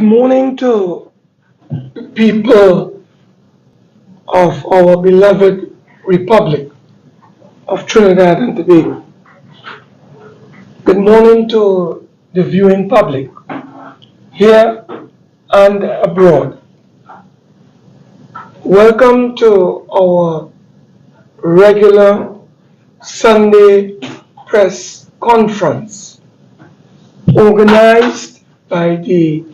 morning to the people of our beloved Republic of Trinidad and Tobago. Good morning to the viewing public here and abroad. Welcome to our regular Sunday press conference organized by the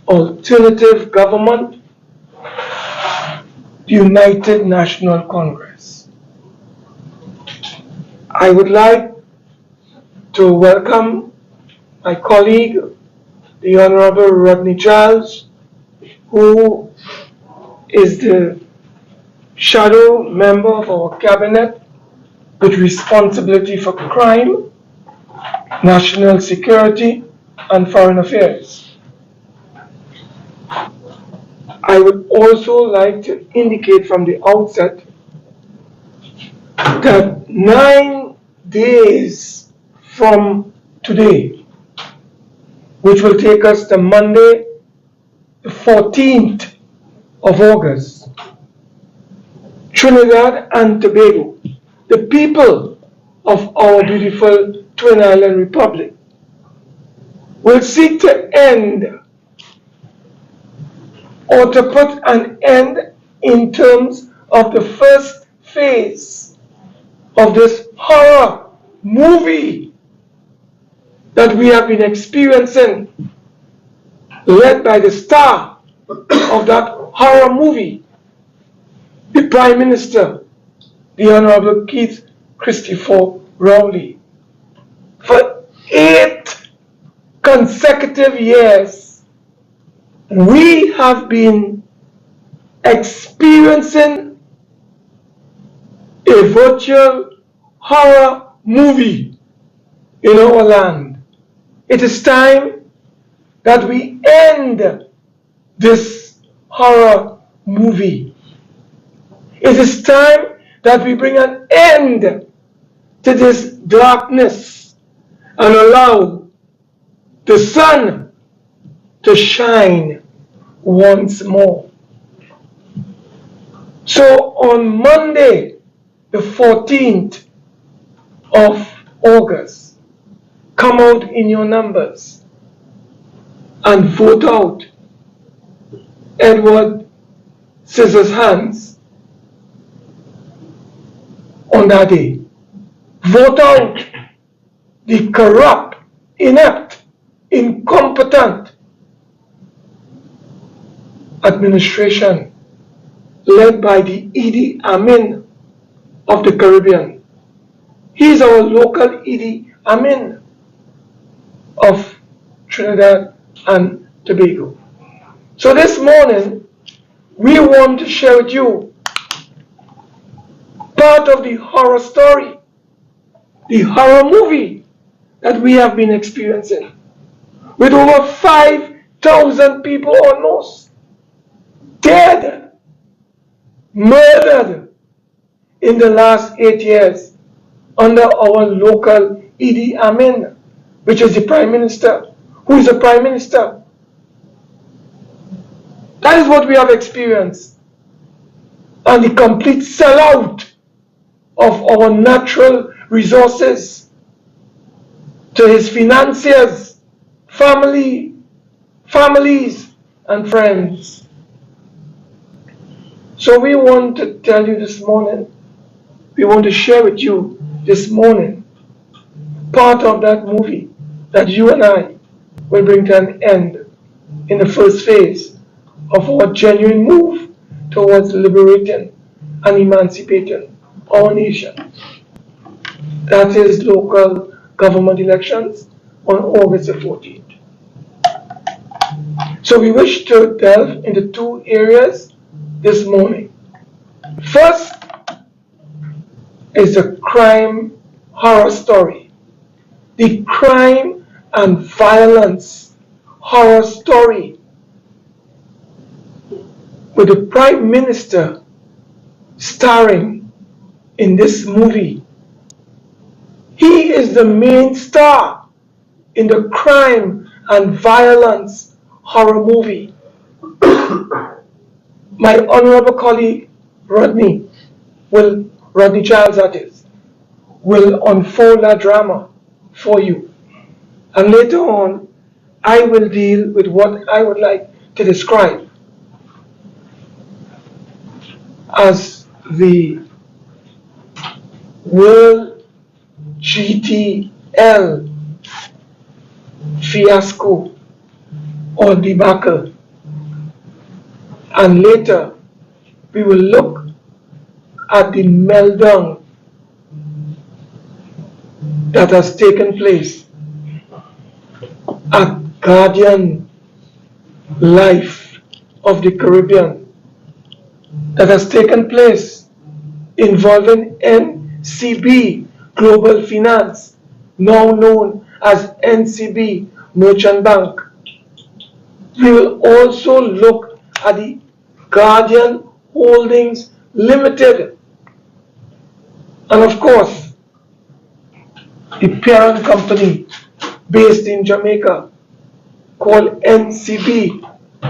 Alternative Government United National Congress. I would like to welcome my colleague, the Honorable Rodney Giles, who is the shadow member of our cabinet with responsibility for crime, national security, and foreign affairs. I would also like to indicate from the outset that 9 days from today, which will take us to Monday, the 14th of August, Trinidad and Tobago, the people of our beautiful Twin Island Republic, will seek to end or to put an end in terms of the first phase of this horror movie that we have been experiencing, led by the star of that horror movie, the Prime Minister, the Honorable Keith Christopher Rowley. For 8 consecutive years, we have been experiencing a virtual horror movie in our land. It is time that we end this horror movie. It is time that we bring an end to this darkness and allow the sun to shine once more. So on Monday, the 14th of August, come out in your numbers and vote out Edward Scissorhands on that day. Vote out the corrupt, inept, incompetent administration led by the Idi Amin of the Caribbean. He is our local Idi Amin of Trinidad and Tobago. So this morning, we want to share with you part of the horror story, the horror movie that we have been experiencing, with over 5,000 people almost dead, murdered in the last 8 years under our local Idi Amin, which is the Prime Minister. Who is the Prime Minister? That is what we have experienced. And the complete sellout of our natural resources to his financiers, families, and friends. So we want to tell you this morning, we want to share with you this morning part of that movie that you and I will bring to an end in the first phase of our genuine move towards liberating and emancipating our nation. That is local government elections on August the 14th. So we wish to delve into 2 areas this morning. First is the crime horror story, the crime and violence horror story, with the Prime Minister starring in this movie. He is the main star in the crime and violence horror movie. My honorable colleague Rodney Charles that is, will unfold that drama for you. And later on, I will deal with what I would like to describe as the World GTL fiasco or debacle. And later, we will look at the meltdown that has taken place at Guardian Life of the Caribbean, that has taken place involving NCB Global Finance, now known as NCB Merchant Bank. We will also look at the Guardian Holdings Limited, and of course, the parent company based in Jamaica called NCB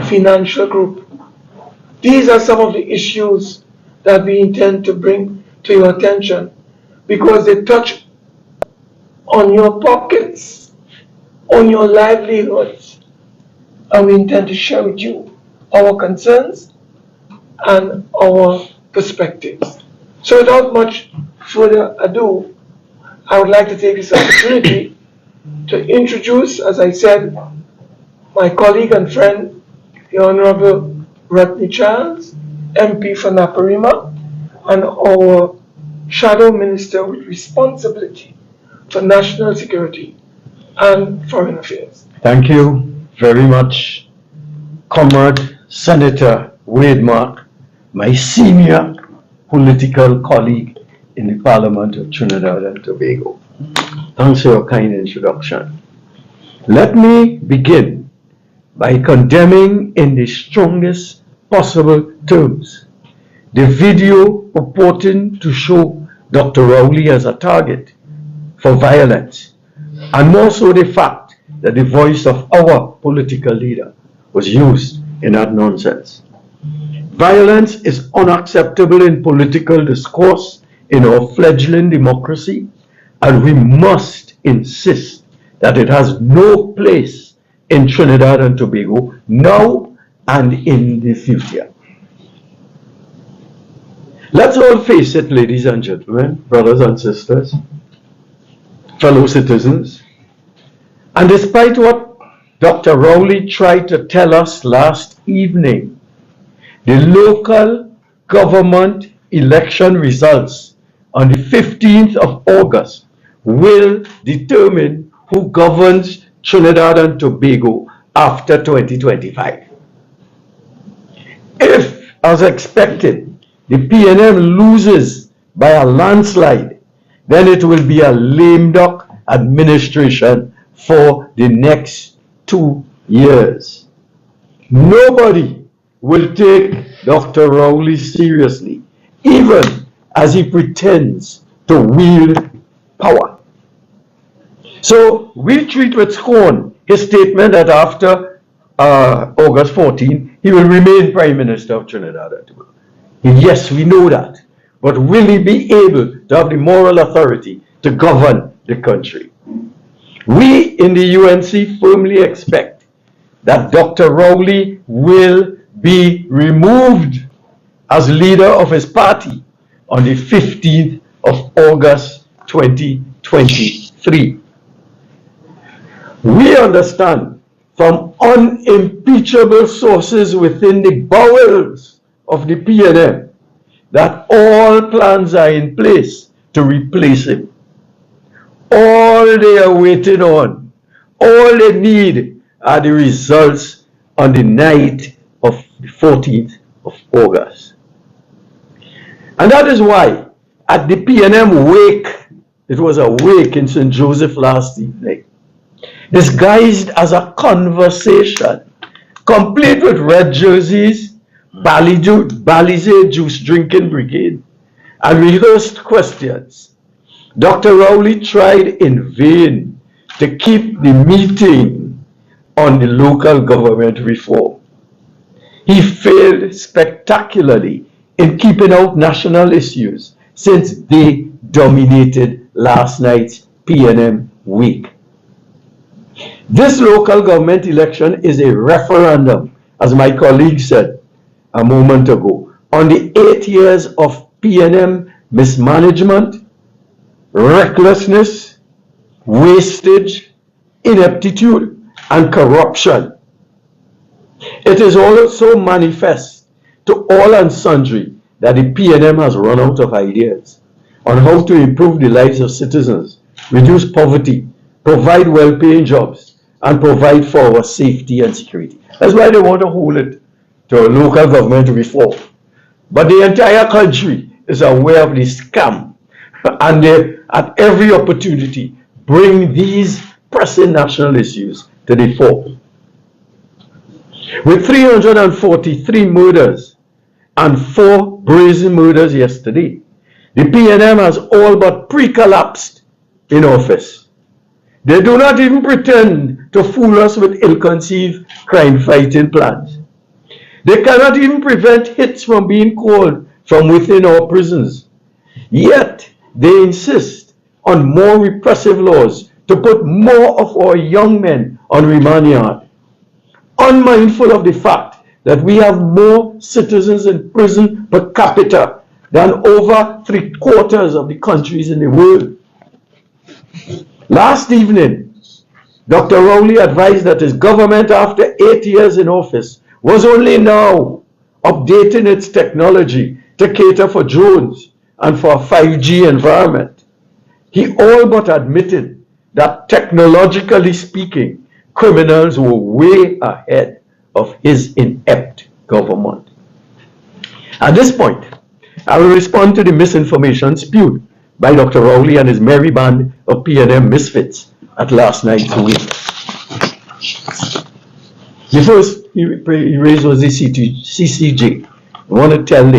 Financial Group. These are some of the issues that we intend to bring to your attention because they touch on your pockets, on your livelihoods, and we intend to share with you our concerns and our perspectives. So without much further ado, I would like to take this opportunity to introduce, as I said, my colleague and friend, the Honorable Rodney Charles, MP for Naparima, and our Shadow Minister with responsibility for national security and foreign affairs. Thank you very much, Comrade Senator Wade Mark, my senior political colleague in the Parliament of Trinidad and Tobago. Thanks for your kind introduction. Let me begin by condemning in the strongest possible terms the video purporting to show Dr. Rowley as a target for violence, and more so the fact that the voice of our political leader was used in that nonsense. Violence is unacceptable in political discourse in our fledgling democracy, and we must insist that it has no place in Trinidad and Tobago now and in the future. Let's all face it, ladies and gentlemen, brothers and sisters, fellow citizens, and despite what Dr. Rowley tried to tell us last evening, the local government election results on the 15th of August will determine who governs Trinidad and Tobago after 2025. If, as expected, the PNM loses by a landslide, then it will be a lame duck administration for the next 2 years. Nobody will take Dr. Rowley seriously, even as he pretends to wield power. So we treat with scorn his statement that after August 14, he will remain Prime Minister of Trinidad and Tobago. Yes, we know that. But will he be able to have the moral authority to govern the country? We in the UNC firmly expect that Dr. Rowley will be removed as leader of his party on the 15th of August 2023. We understand from unimpeachable sources within the bowels of the PNM that all plans are in place to replace him. All they are waiting on, all they need are the results on the night of the 14th of August. And that is why at the PNM wake, it was a wake in St. Joseph last evening, disguised as a conversation, complete with red jerseys, Balize juice drinking brigade, and rehearsed questions. Dr. Rowley tried in vain to keep the meeting on the local government reform. He failed spectacularly in keeping out national issues since they dominated last night's PNM week. This local government election is a referendum, as my colleague said a moment ago, on the 8 years of PNM mismanagement, recklessness, wastage, ineptitude, and corruption. It is also manifest to all and sundry that the PNM has run out of ideas on how to improve the lives of citizens, reduce poverty, provide well-paying jobs, and provide for our safety and security. That's why they want to hold it to a local government reform. But the entire country is aware of the scam, and they, at every opportunity, bring these pressing national issues to the fore. With 343 murders and 4 brazen murders yesterday, the PNM has all but pre-collapsed in office. They do not even pretend to fool us with ill-conceived crime-fighting plans. They cannot even prevent hits from being called from within our prisons. Yet, they insist on more repressive laws to put more of our young men on remand yard, unmindful of the fact that we have more citizens in prison per capita than over 3/4 of the countries in the world. Last evening, Dr. Rowley advised that his government, after 8 years in office, was only now updating its technology to cater for drones and for a 5G environment. He all but admitted that, technologically speaking, criminals were way ahead of his inept government. At this point, I will respond to the misinformation spewed by Dr. Rowley and his merry band of PNM misfits at last night's wake. The first he raised was the CCJ. I want to tell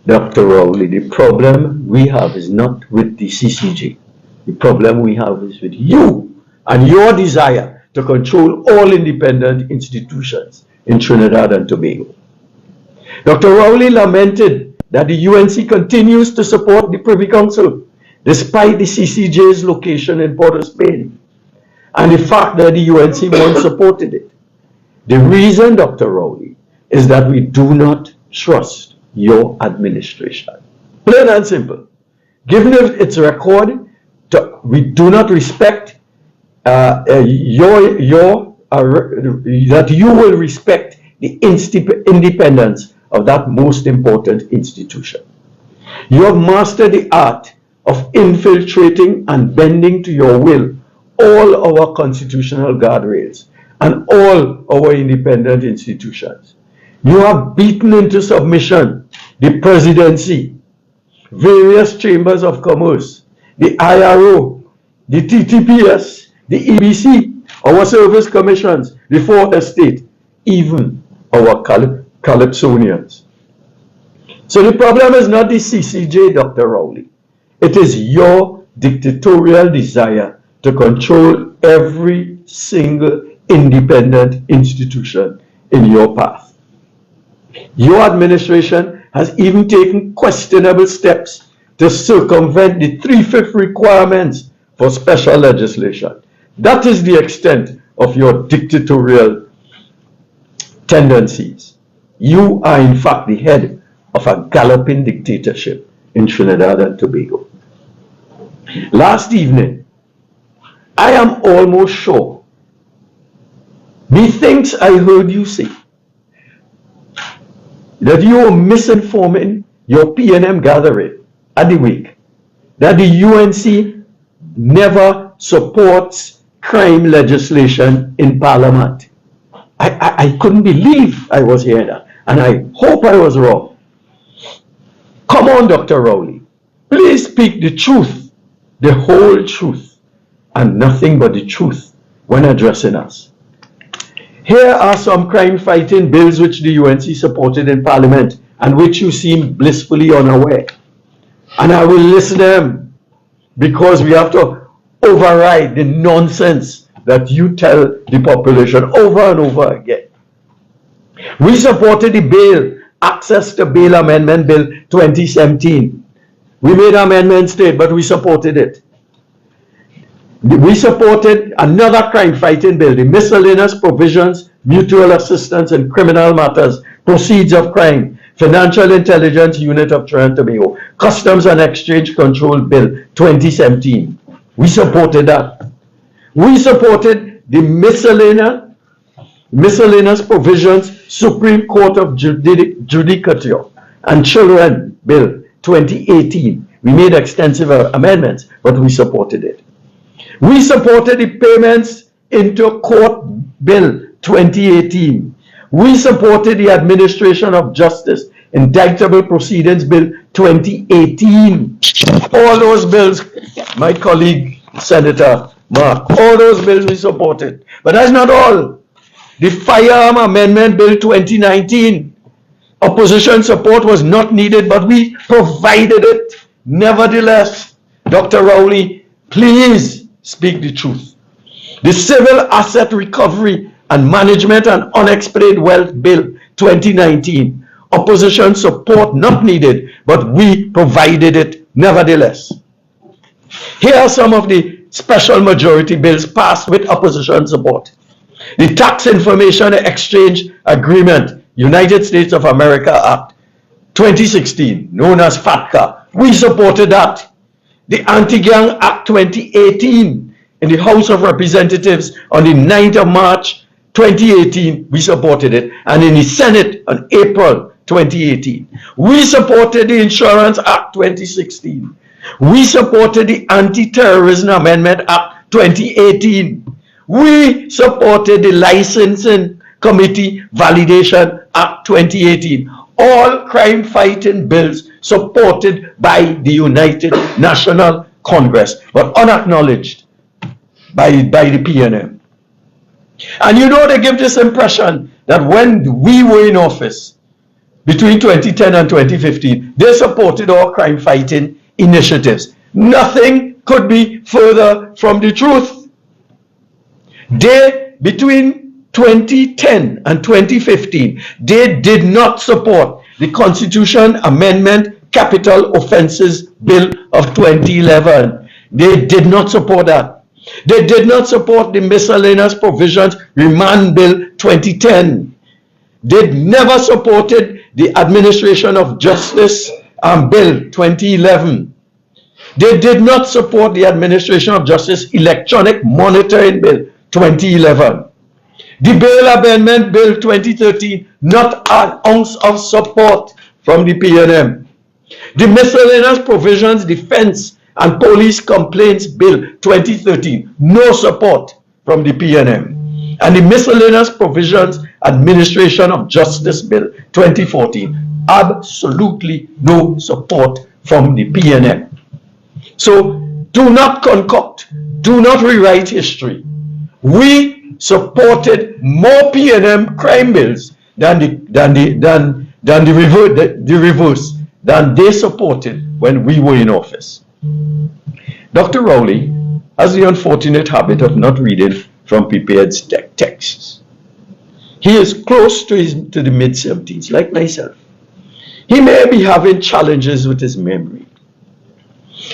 Dr. Rowley, the problem we have is not with the CCJ. The problem we have is with you and your desire to control all independent institutions in Trinidad and Tobago. Dr. Rowley lamented that the UNC continues to support the Privy Council despite the CCJ's location in Port of Spain and the fact that the UNC once supported it. The reason, Dr. Rowley, is that we do not trust your administration. Plain and simple. Given its record, we do not respect that you will respect the independence of that most important institution. You have mastered the art of infiltrating and bending to your will all our constitutional guardrails and all our independent institutions. You have beaten into submission the presidency, various chambers of commerce, the IRO, the TTPS, the EBC, our service commissions, the Fourth Estate, even our Calypsonians. So the problem is not the CCJ, Dr. Rowley. It is your dictatorial desire to control every single independent institution in your path. Your administration has even taken questionable steps to circumvent the 3/5 requirements for special legislation. That is the extent of your dictatorial tendencies. You are in fact the head of a galloping dictatorship in Trinidad and Tobago. Last evening, I am almost sure, methinks I heard you say that you were misinforming your PNM gathering at the week, that the UNC never supports crime legislation in Parliament. I couldn't believe I was hearing that, and I hope I was wrong. Come on, Dr. Rowley, please speak the truth, the whole truth, and nothing but the truth when addressing us. Here are some crime-fighting bills which the UNC supported in Parliament and which you seem blissfully unaware. And I will list them because we have to override the nonsense that you tell the population over and over again. We supported the bail, access to bail amendment bill 2017. We made amendments to it, but we supported it. We supported another crime fighting bill, the miscellaneous provisions, mutual assistance in criminal matters, proceeds of crime, Financial Intelligence Unit of Trinidad and Tobago, Customs and Exchange Control Bill 2017. We supported that. We supported the miscellaneous provisions, Supreme Court of Judicature and Children Bill 2018. We made extensive amendments, but we supported it. We supported the Payments into Court Bill 2018. We supported the Administration of Justice Indictable Proceedings Bill 2018. All those bills, my colleague Senator Mark, all those bills we supported. But that's not all. The Firearm Amendment Bill 2019. Opposition support was not needed, but we provided it. Nevertheless, Dr. Rowley, please speak the truth. The Civil Asset Recovery and Management and Unexplained Wealth Bill 2019. Opposition support not needed, but we provided it nevertheless. Here are some of the special majority bills passed with opposition support. The Tax Information Exchange Agreement, United States of America Act 2016, known as FATCA. We supported that. The Anti-Gang Act 2018 in the House of Representatives on the 9th of March 2018, we supported it. And in the Senate on April 2018. We supported the Insurance Act 2016. We supported the Anti-Terrorism Amendment Act 2018. We supported the Licensing Committee Validation Act 2018. All crime-fighting bills supported by the United National Congress, but unacknowledged by the PNM. And you know, they give this impression that when we were in office, between 2010 and 2015, they supported all crime-fighting initiatives. Nothing could be further from the truth. Between 2010 and 2015, they did not support the Constitution Amendment Capital Offenses Bill of 2011. They did not support that. They did not support the Miscellaneous Provisions Remand Bill 2010. They never supported the Administration of Justice Bill 2011. They did not support the Administration of Justice Electronic Monitoring Bill 2011. The Bail Amendment Bill 2013, not an ounce of support from the PNM. The Miscellaneous Provisions Defense and Police Complaints Bill 2013, no support from the PNM. And the Miscellaneous Provisions Administration of Justice Bill 2014, absolutely no support from the PNM. So do not concoct, do not rewrite history. We supported more PNM crime bills than the reverse than they supported when we were in office. Dr. Rowley has the unfortunate habit of not reading from prepared texts. He is close to the mid-70s, like myself. He may be having challenges with his memory.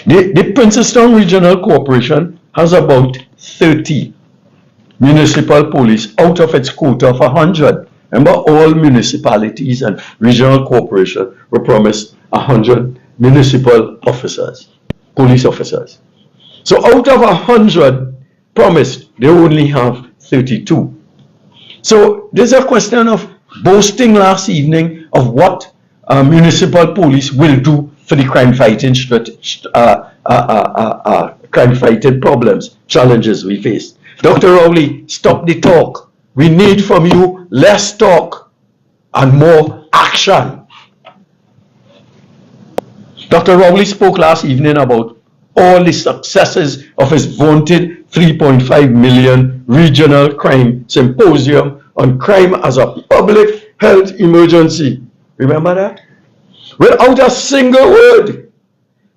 The Princeton Regional Corporation has about 30 municipal police out of its quota of 100. Remember, all municipalities and regional corporations were promised 100 municipal officers, police officers. So out of 100 promised, they only have 32. So there's a question of boasting last evening of what municipal police will do for the crime fighting problems, challenges we face. Dr. Rowley, stop the talk. We need from you less talk and more action. Dr. Rowley spoke last evening about all the successes of his vaunted 3.5 million regional crime symposium on crime as a public health emergency. Remember that? Without a single word,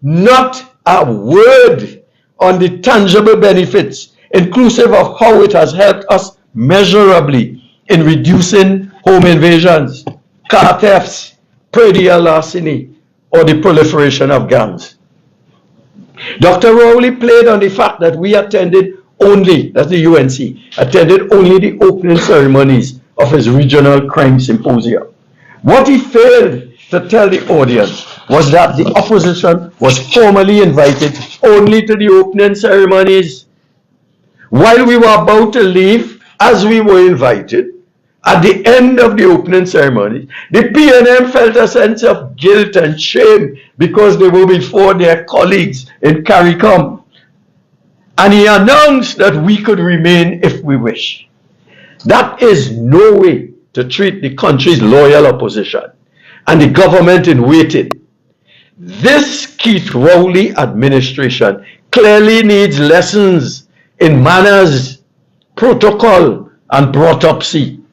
not a word on the tangible benefits inclusive of how it has helped us measurably in reducing home invasions, car thefts, predial larceny, or the proliferation of gangs. Dr. Rowley played on the fact that we attended only, that's the UNC, attended only the opening ceremonies of his regional crime symposium. What he failed to tell the audience was that the opposition was formally invited only to the opening ceremonies. While we were about to leave, as we were invited, at the end of the opening ceremony, the PNM felt a sense of guilt and shame because they were before their colleagues in CARICOM. And he announced that we could remain if we wish. That is no way to treat the country's loyal opposition and the government in waiting. This Keith Rowley administration clearly needs lessons in manners, protocol, and protopsy.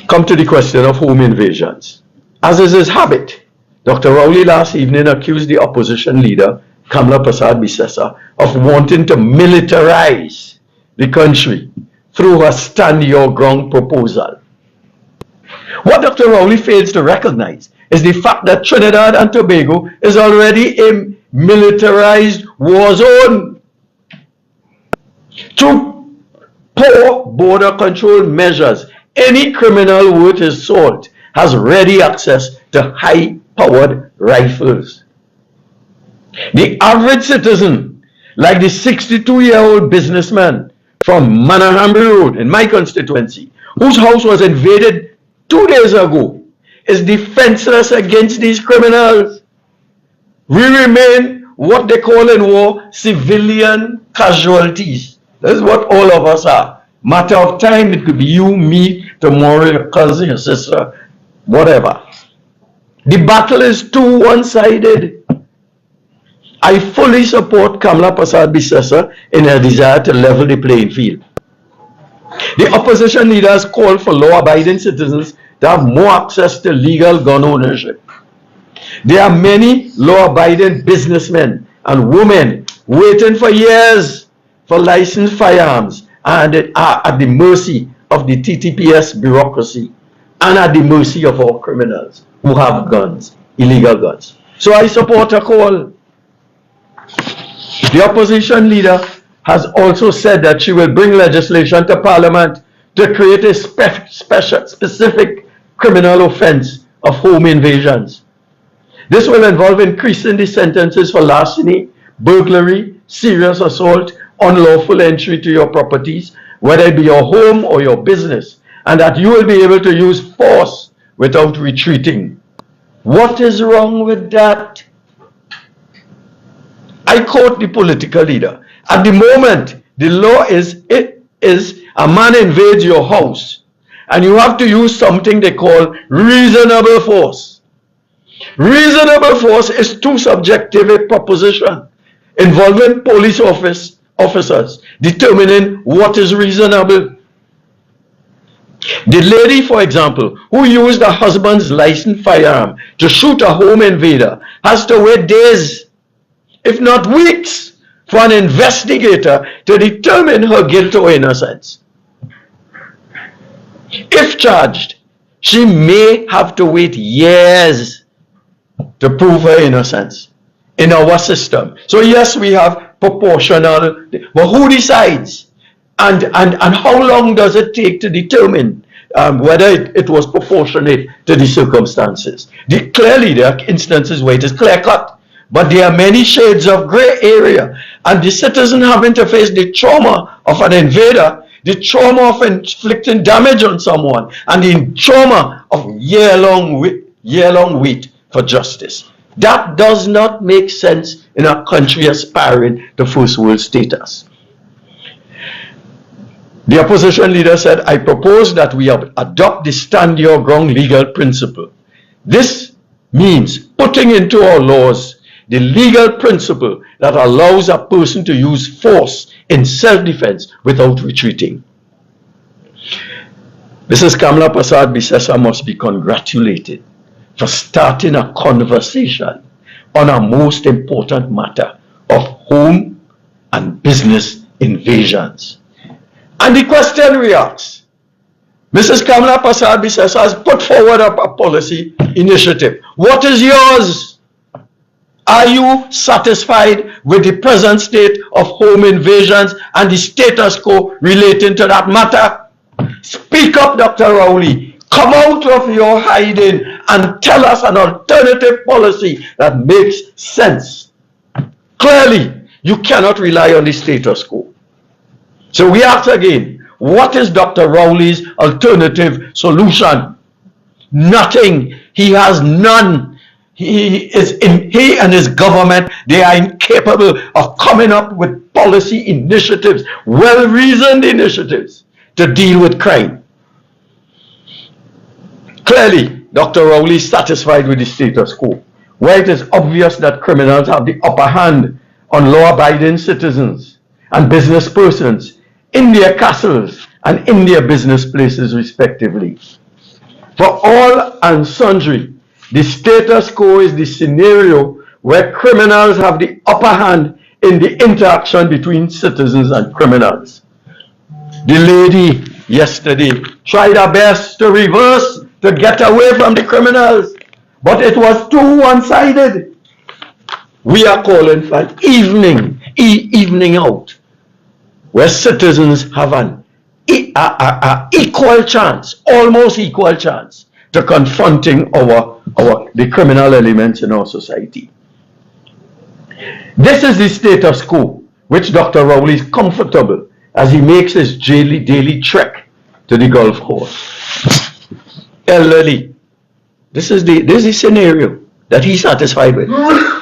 Come to the question of home invasions. As is his habit, Dr. Rowley last evening accused the opposition leader, Kamla Prasad Bisesa, of wanting to militarize the country through her stand your ground proposal. What Dr. Rowley fails to recognize is the fact that Trinidad and Tobago is already a militarized war zone. Through poor border control measures, any criminal worth his salt has ready access to high-powered rifles. The average citizen, like the 62-year-old businessman from Manahambri Road in my constituency, whose house was invaded 2 days ago, is defenseless against these criminals. We remain what they call in war civilian casualties. That's what all of us are. Matter of time, it could be you, me, tomorrow, your cousin, your sister, whatever. The battle is too one-sided. I fully support Kamla Prasad Bisesa in her desire to level the playing field. The opposition leaders called for law-abiding citizens to have more access to legal gun ownership. There are many law-abiding businessmen and women waiting for years for licensed firearms and are at the mercy of the TTPS bureaucracy and at the mercy of our criminals who have guns, illegal guns. So I support a call. The opposition leader has also said that she will bring legislation to Parliament to create a specific criminal offense of home invasions. This will involve increasing the sentences for larceny, burglary, serious assault, unlawful entry to your properties, whether it be your home or your business, and that you will be able to use force without retreating. What is wrong with that? I quote the political leader. At the moment, the law is a man invades your house and you have to use something they call reasonable force. Reasonable force is too subjective a proposition involving police officers determining what is reasonable. The lady, for example, who used her husband's licensed firearm to shoot a home invader has to wait days, if not weeks, for an investigator to determine her guilt or innocence. If charged, she may have to wait years to prove her innocence in our system. So yes, we have proportional, but who decides? And how long does it take to determine whether it was proportionate to the circumstances? Clearly, there are instances where it is clear-cut, but there are many shades of gray area, and the citizen having to face the trauma of an invader, the trauma of inflicting damage on someone, and the trauma of year-long wait for justice. That does not make sense in a country aspiring to first world status. The opposition leader said, I propose that we adopt the stand your ground legal principle. This means putting into our laws the legal principle that allows a person to use force in self-defense without retreating. Mrs. Kamla Prasad Bisesa must be congratulated for starting a conversation on a most important matter of home and business invasions. And the question we ask, Mrs. Kamala Prasad Biswas has put forward a policy initiative. What is yours? Are you satisfied with the present state of home invasions and the status quo relating to that matter? Speak up, Dr. Rowley. Come out of your hiding and tell us an alternative policy that makes sense. Clearly, you cannot rely on the status quo. So we ask again, what is Dr. Rowley's alternative solution? Nothing. He has none. He and his government, they are incapable of coming up with policy initiatives, well-reasoned initiatives to deal with crime. Clearly, Dr. Rowley is satisfied with the status quo, where it is obvious that criminals have the upper hand on law-abiding citizens and business persons in their castles and in their business places respectively. For all and sundry, the status quo is the scenario where criminals have the upper hand in the interaction between citizens and criminals. The lady yesterday tried her best to reverse, to get away from the criminals, but it was too one-sided. We are calling for an evening out, where citizens have an equal chance, almost equal chance, to confronting the criminal elements in our society. This is the status quo which Dr. Rowley is comfortable as he makes his daily trek to the golf course. Elderly. This is the scenario that he's satisfied with.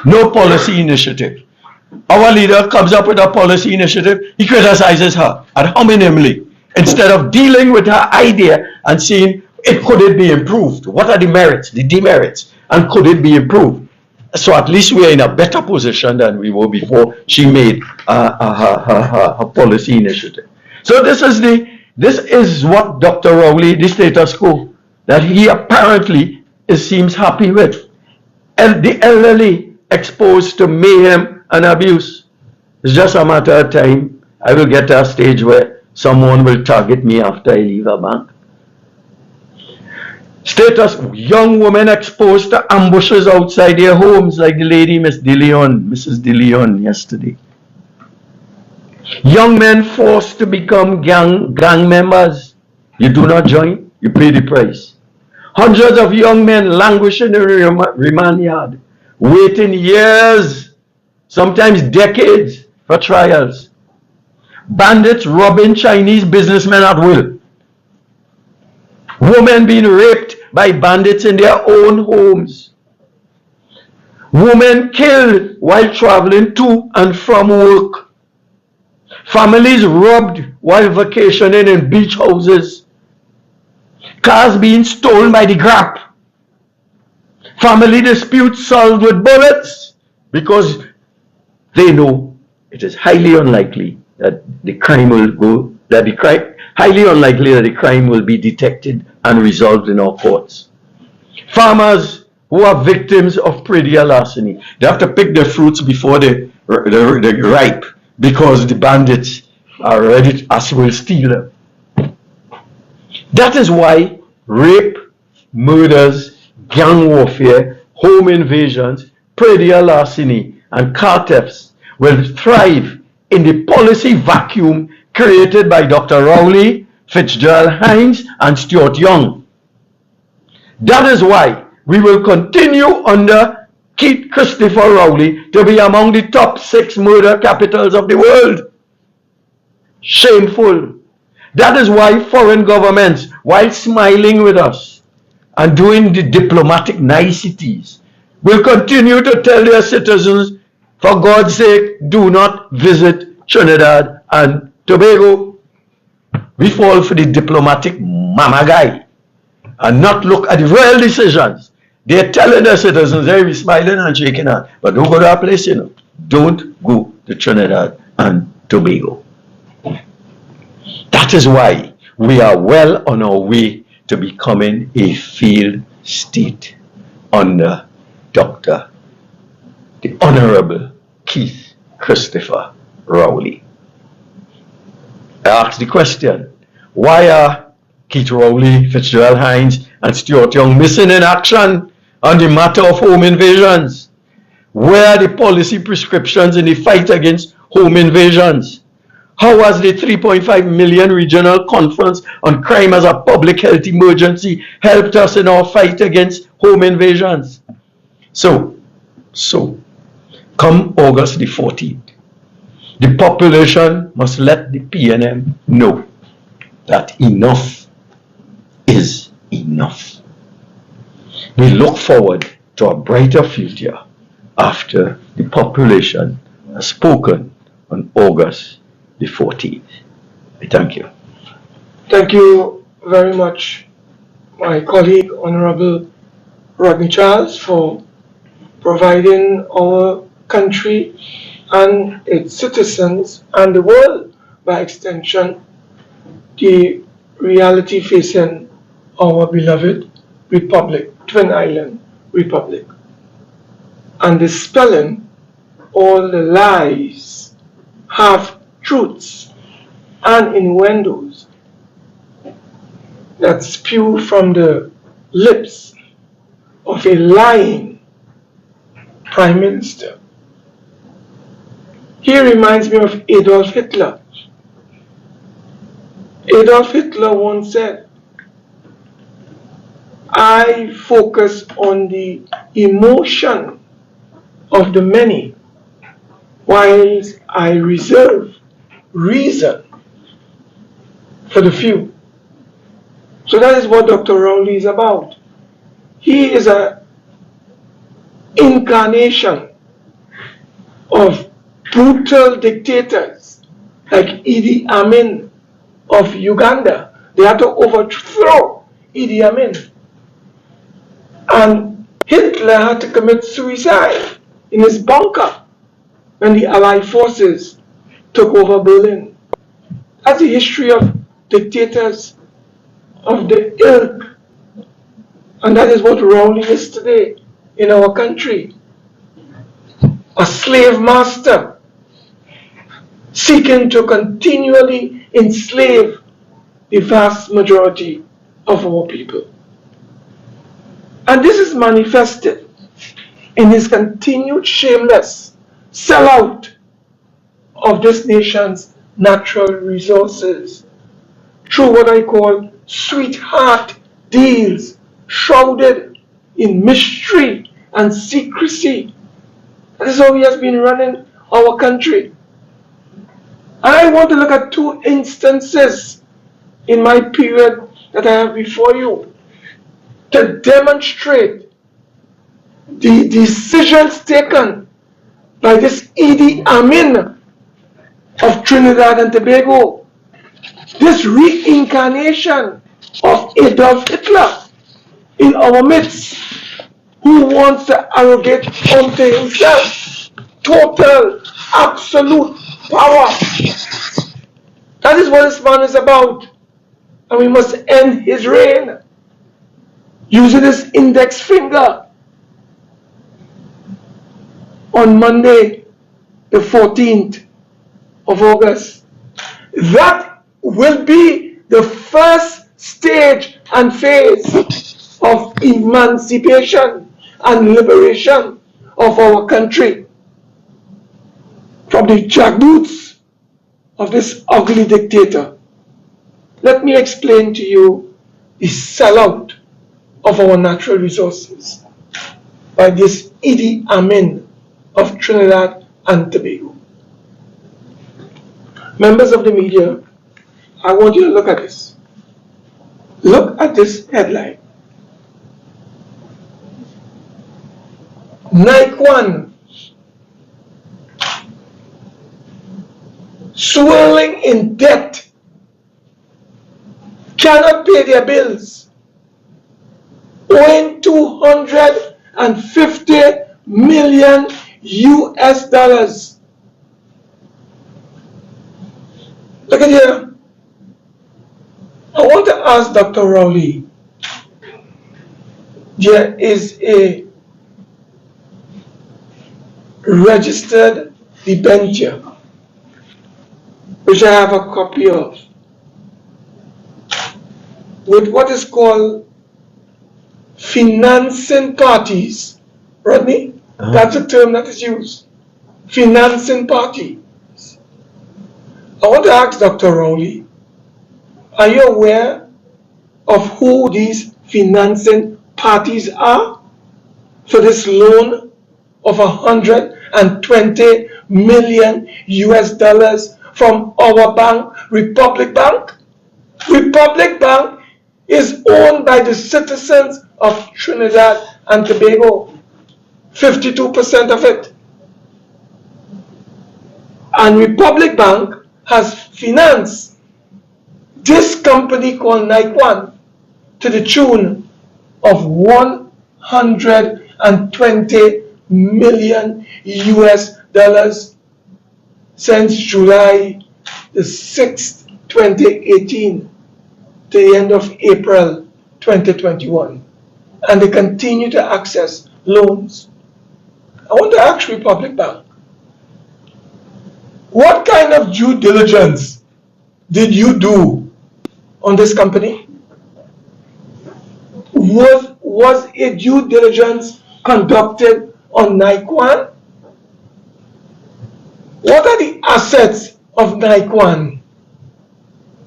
No policy initiative. Our leader comes up with a policy initiative, he criticizes her ad hominemly instead of dealing with her idea and seeing could it be improved? What are the merits, the demerits, and could it be improved? So at least we are in a better position than we were before she made her policy initiative. So this is what Dr. Rowley, the status quo, that he apparently seems happy with. And the elderly exposed to mayhem and abuse. It's just a matter of time. I will get to a stage where someone will target me after I leave a bank. Young women exposed to ambushes outside their homes, like the lady Mrs. DeLeon yesterday. Young men forced to become gang members. You do not join, you pay the price. Hundreds of young men languish in the remand yard, waiting years, sometimes decades, for trials. Bandits robbing Chinese businessmen at will. Women being raped by bandits in their own homes. Women killed while traveling to and from work. Families robbed while vacationing in beach houses. Cars being stolen by the grab. Family disputes solved with bullets because they know it is highly unlikely that the crime will be detected and resolved in our courts. Farmers who are victims of predial larceny, they have to pick their fruits before they're ripe because the bandits are ready as will steal them. That is why rape, murders, gang warfare, home invasions, predial larceny, and car thefts will thrive in the policy vacuum created by Dr. Rowley, Fitzgerald Hines, and Stuart Young. That is why we will continue under Keith Christopher Rowley to be among the top 6 murder capitals of the world. Shameful. That is why foreign governments, while smiling with us and doing the diplomatic niceties, will continue to tell their citizens, for God's sake, do not visit Trinidad and Tobago. We fall for the diplomatic mama guy and not look at the real decisions. They're telling their citizens, they'll be smiling and shaking hands, but don't go to that place, Don't go to Trinidad and Tobago. That is why we are well on our way to becoming a failed state under the Honorable Keith Christopher Rowley. I asked the question, why are Keith Rowley, Fitzgerald Hines, and Stuart Young missing in action on the matter of home invasions? Where are the policy prescriptions in the fight against home invasions? How has the 3.5 million regional conference on crime as a public health emergency helped us in our fight against home invasions? So, come August the 14th, the population must let the PNM know that enough is enough. We look forward to a brighter future after the population has spoken on August the 14th. I thank you. Thank you very much, my colleague, Honorable Rodney Charles, for providing our country and its citizens and the world by extension the reality facing our beloved republic, Twin Island Republic, and dispelling all the lies, half-truths, and innuendos that spew from the lips of a lying Prime Minister. He reminds me of Adolf Hitler. Adolf Hitler once said, I focus on the emotion of the many, whilst I reserve reason for the few. So that is what Dr. Rowley is about. He is an incarnation of brutal dictators like Idi Amin of Uganda. They had to overthrow Idi Amin. And Hitler had to commit suicide in his bunker when the Allied forces took over Berlin. That's the history of dictators of the ilk. And that is what Rowley is today in our country. A slave master seeking to continually enslave the vast majority of our people. And this is manifested in his continued shameless sellout of this nation's natural resources through what I call sweetheart deals shrouded in mystery and secrecy. That is how he has been running our country. And I want to look at two instances in my period that I have before you to demonstrate the decisions taken by this Idi Amin of Trinidad and Tobago, this reincarnation of Adolf Hitler in our midst, who wants to arrogate unto himself total, absolute power. That is what this man is about. And we must end his reign using his index finger on Monday, the 14th of August. That will be the first stage and phase of emancipation and liberation of our country from the jackboots of this ugly dictator. Let me explain to you the sellout of our natural resources by this Idi Amin of Trinidad and Tobago. Members of the media, I want you to look at this. Look at this headline. Nikon swirling in debt, cannot pay their bills, owing $250 million US. Look at here. I want to ask Dr. Rowley, there is a registered debenture, which I have a copy of, with what is called financing parties. Rodney, that's a term that is used. Financing party. I want to ask Dr. Rowley, are you aware of who these financing parties are for this loan of 120 million US dollars from our bank, Republic Bank? Republic Bank is owned by the citizens of Trinidad and Tobago, 52% of it. And Republic Bank has financed this company called Nikon to the tune of 120 million US dollars since July the 6th, 2018 to the end of April 2021. And they continue to access loans. I want to ask Republic Bank, what kind of due diligence did you do on this company? Was a due diligence conducted on Nikon? What are the assets of Nikon?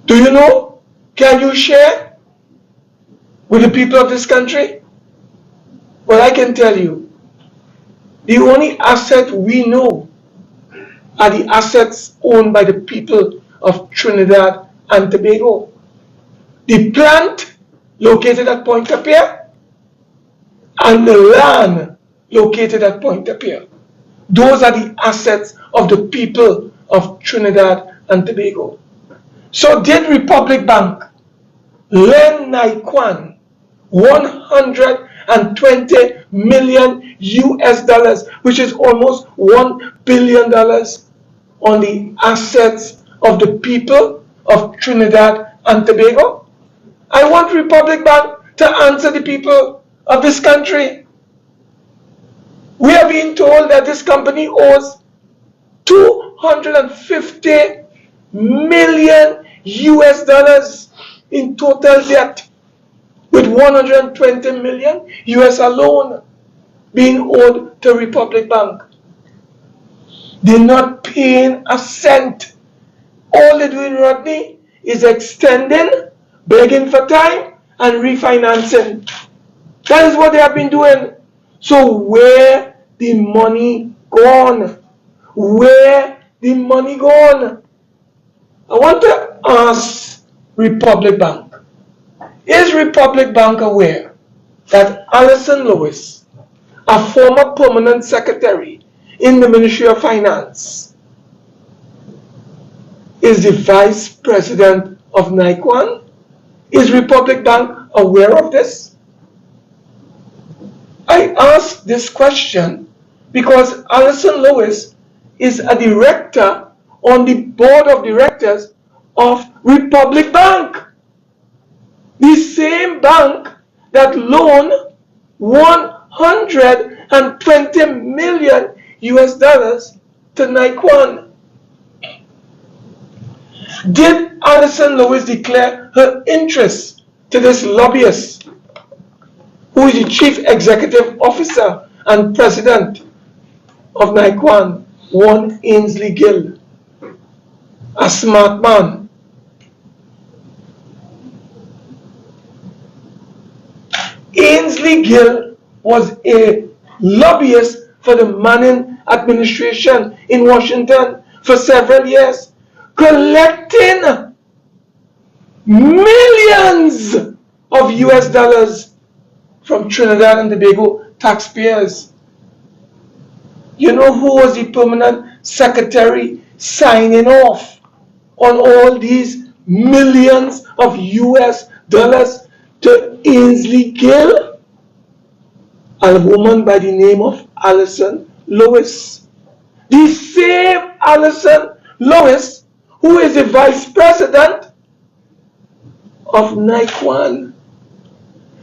Do you know? Can you share with the people of this country? Well, I can tell you, the only asset we know are the assets owned by the people of Trinidad and Tobago. The plant located at Pointe-à-Pierre and the land located at Pointe-à-Pierre. Those are the assets of the people of Trinidad and Tobago. So did Republic Bank lend Nikon 120 million US dollars, which is almost $1 billion, on the assets of the people of Trinidad and Tobago? I want Republic Bank to answer the people of this country. We are being told that this company owes 250 million US dollars in total debt, with 120 million US alone being owed to Republic Bank. They're not paying a cent. All they're doing, Rodney, is extending, begging for time, and refinancing. That is what they have been doing. So where the money gone? Where the money gone? I want to ask Republic Bank. Is Republic Bank aware that Alison Lewis, a former permanent secretary in the Ministry of Finance, is the vice president of Nikon? Is Republic Bank aware of this? I ask this question because Alison Lewis is a director on the board of directors of Republic Bank, the same bank that loaned 120 million US dollars to Nikon. Did Alison Lewis declare her interest to this lobbyist, who is the chief executive officer and president of Nikon, one Ainsley Gill, a smart man? Ainsley Gill was a lobbyist for the Manning administration in Washington for several years, collecting millions of US dollars from Trinidad and Tobago taxpayers. You know who was the permanent secretary signing off on all these millions of US dollars to Ainsley Gill? A woman by the name of Alison Lewis. The same Alison Lewis who is the vice president of Nikon.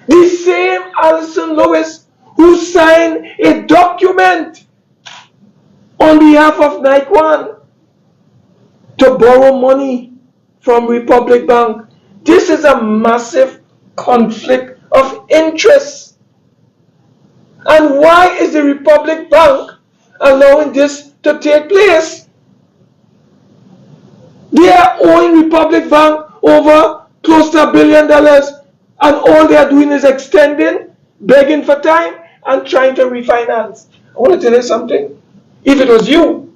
The same Alison Lewis who signed a document on behalf of Nikon to borrow money from Republic Bank. This is a massive conflict of interest. And why is the Republic Bank allowing this to take place? They are owing Republic Bank over close to $1 billion, and all they are doing is extending, begging for time, and trying to refinance. I want to tell you something. If it was you,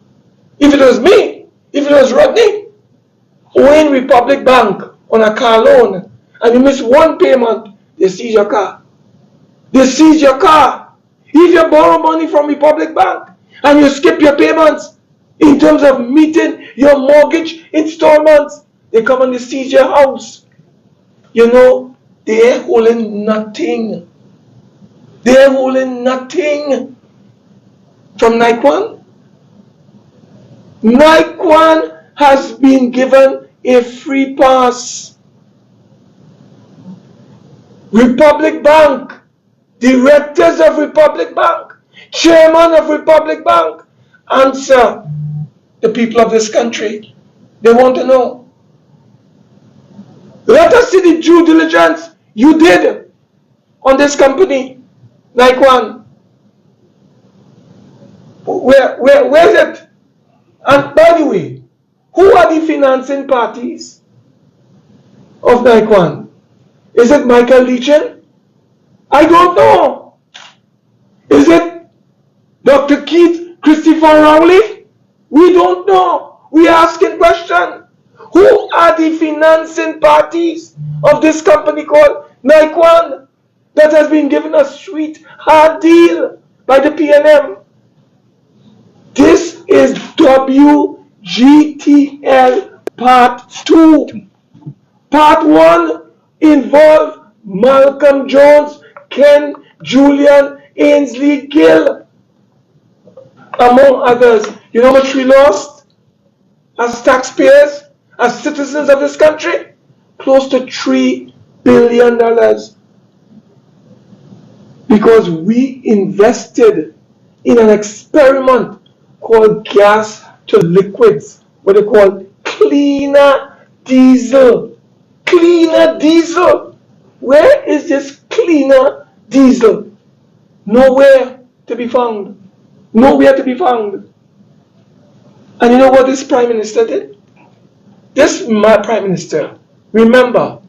if it was me, if it was Rodney, owing Republic Bank on a car loan, and you miss one payment, they seize your car. They seize your car. If you borrow money from Republic Bank and you skip your payments in terms of meeting your mortgage installments, they come and they seize your house. You know, they're holding nothing. They're holding nothing from Nikon. Nikon has been given a free pass. Republic Bank, directors of Republic Bank, chairman of Republic Bank, answer the people of this country. They want to know. Let us see the due diligence you did on this company, Nikon. Where is it? And by the way, who are the financing parties of Nikon? Is it Michael Leachin? I don't know. Is it Dr. Keith Christopher Rowley? We don't know. We are asking questions. Who are the financing parties of this company called Nikon that has been given a sweet, hard deal by the PNM? This is WGTL Part 2. Part 1 involved Malcolm Jones, Ken Julian, Ainsley Gill, among others. You know how much we lost as taxpayers, as citizens of this country? Close to $3 billion. Because we invested in an experiment called gas to liquids, what they call cleaner diesel. Cleaner diesel. Where is this cleaner diesel? Nowhere to be found. Nowhere to be found. And you know what this Prime Minister did? This Prime Minister, remember,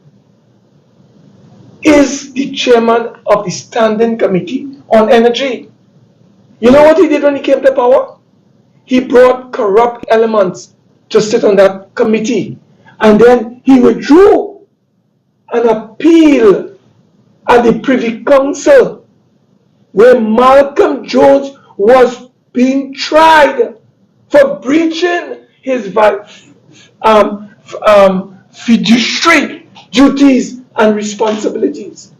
is the chairman of the Standing Committee on Energy. You know what he did when he came to power? He brought corrupt elements to sit on that committee. And then he withdrew an appeal at the Privy Council where Malcolm Jones was being tried for breaching his fiduciary duties and responsibilities.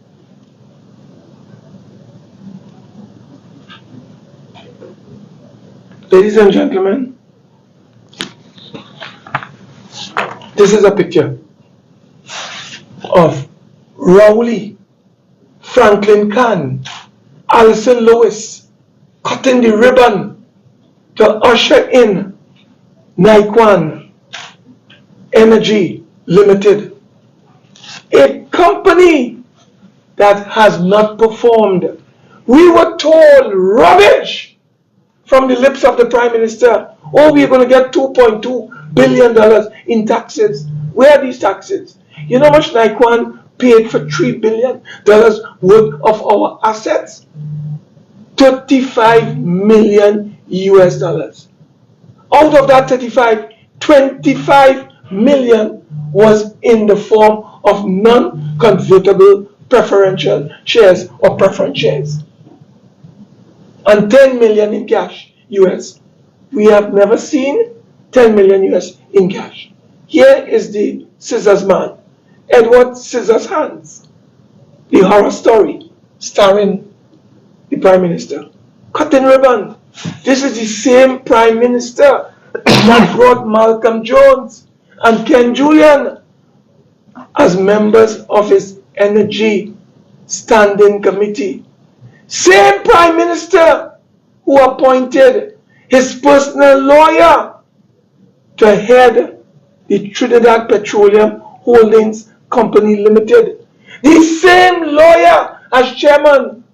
Ladies and gentlemen, this is a picture of Rowley, Franklin Kahn, Alison Lewis cutting the ribbon to usher in Nikon Energy Limited, a company that has not performed. We were told rubbish from the lips of the Prime Minister. Oh, we're going to get $2.2 billion in taxes. Where are these taxes? You know how much Nikon paid for $3 billion worth of our assets? $35 million US. Out of that 35, 25 million was in the form of non-convertible preferential shares or preference shares, and 10 million in cash US. We have never seen 10 million US in cash. Here is the Scissors Man, Edward Scissorhands, the horror story starring the Prime Minister. Cutting ribbon. This is the same Prime Minister that brought Malcolm Jones and Ken Julian as members of his Energy Standing Committee. Same Prime Minister who appointed his personal lawyer, to head the Trinidad Petroleum Holdings Company Limited. The same lawyer as chairman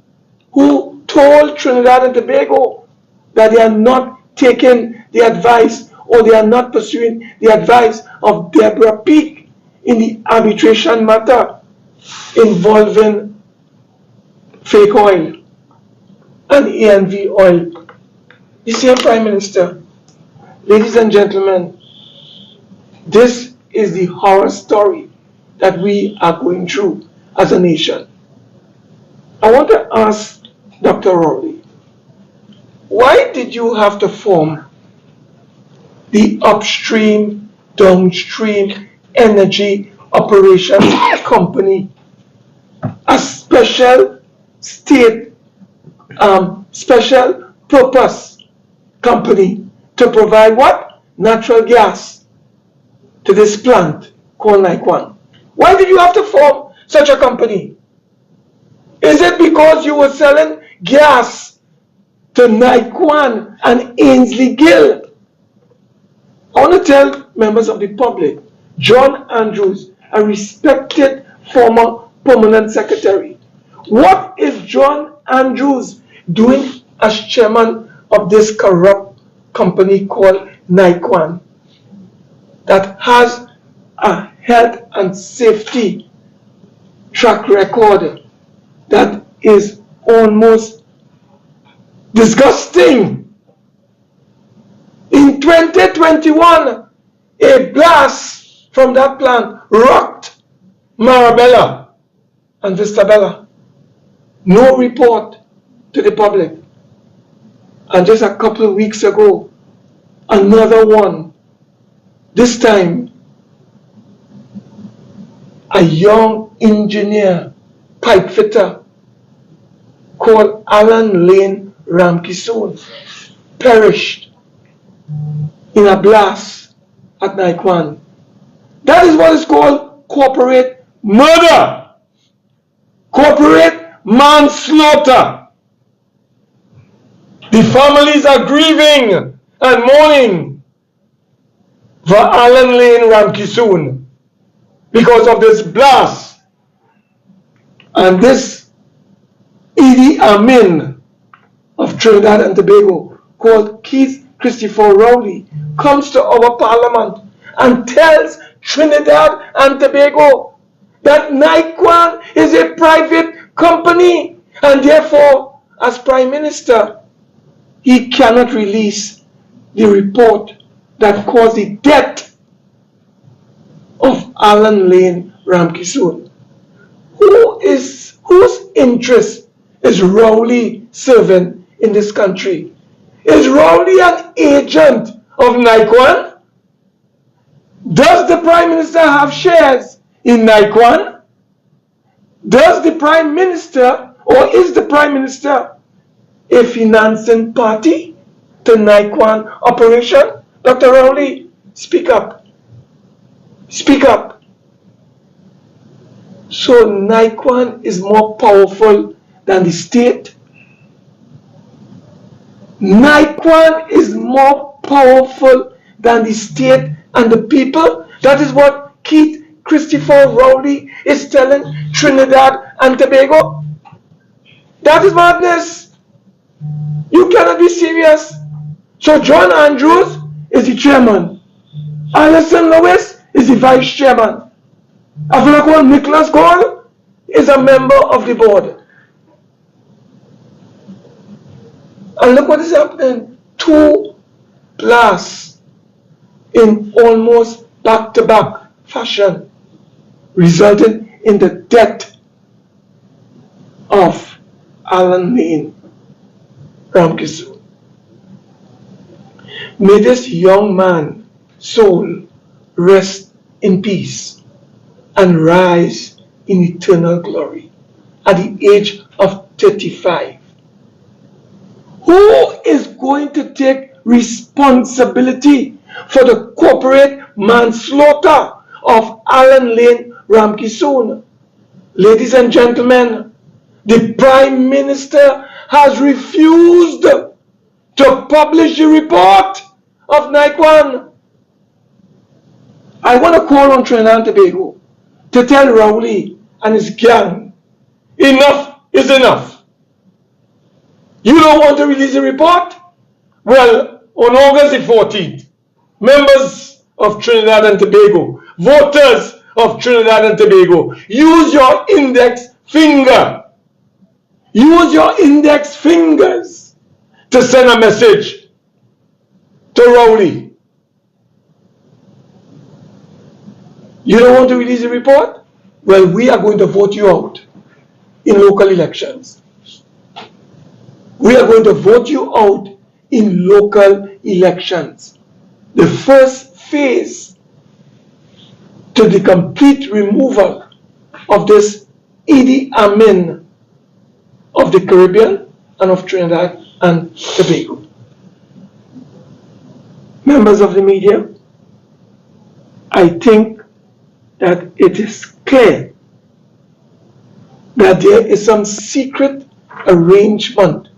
who told Trinidad and Tobago that they are not taking the advice, or they are not pursuing the advice of Deborah Peake in the arbitration matter involving fake oil and ANV oil. The same Prime Minister. Ladies and gentlemen, this is the horror story that we are going through as a nation. I want to ask Dr. Rowley, why did you have to form the upstream, downstream energy operations company, a special state, special purpose company to provide what? Natural gas to this plant called Nikon? Why did you have to form such a company? Is it because you were selling gas to Nikon and Ainsley Gill? I want to tell members of the public, John Andrews, a respected former permanent secretary, what is John Andrews doing as chairman of this corrupt company called Nikon that has a health and safety track record that is almost disgusting? In 2021, a blast from that plant rocked Marabella and Vistabella. No report to the public. And just a couple of weeks ago, another one. This time, a young engineer, pipe fitter, called Alan Lane Ramkissoon, perished in a blast at Nikon. That is what is called corporate murder, corporate manslaughter. The families are grieving and mourning for Alan Lane Ramkissoon because of this blast. And this Idi Amin of Trinidad and Tobago, called Keith Christopher Rowley, comes to our parliament and tells Trinidad and Tobago that Nikon is a private company, and therefore, as Prime Minister, he cannot release the report that caused the death of Alan Lane Ramkissoon. Whose interest is Rowley serving in this country? Is Rowley an agent of Nikon? Does the Prime Minister have shares in Nikon? Does the Prime Minister, or is the Prime Minister a financing party to Nikon operation? Dr. Rowley, speak up. Speak up. So Nikon is more powerful than the state? Nikon is more powerful than the state and the people? That is what Keith Christopher Rowley is telling Trinidad and Tobago? That is madness. You cannot be serious. So John Andrews is the chairman. Alison Lewis is the vice chairman. A fellow called Nicholas Cole is a member of the board. And look what is happening. 2 blasts in almost back-to-back fashion, resulting in the death of Alan Lane Ramkissoon. May this young man's soul rest in peace and rise in eternal glory at the age of 35. Who is going to take responsibility for the corporate manslaughter of Alan Lane Ramkissoon? Ladies and gentlemen, the Prime Minister has refused to publish the report of Nikon. I want to call on Trinidad and Tobago to tell Rowley and his gang, enough is enough. You don't want to release a report? Well, on August the 14th, members of Trinidad and Tobago, voters of Trinidad and Tobago, use your index finger. Use your index fingers to send a message to Rowley. You don't want to release a report? Well, we are going to vote you out in local elections. We are going to vote you out in local elections. The first phase to the complete removal of this Idi Amin of the Caribbean and of Trinidad and Tobago. Members of the media, I think that it is clear that there is some secret arrangement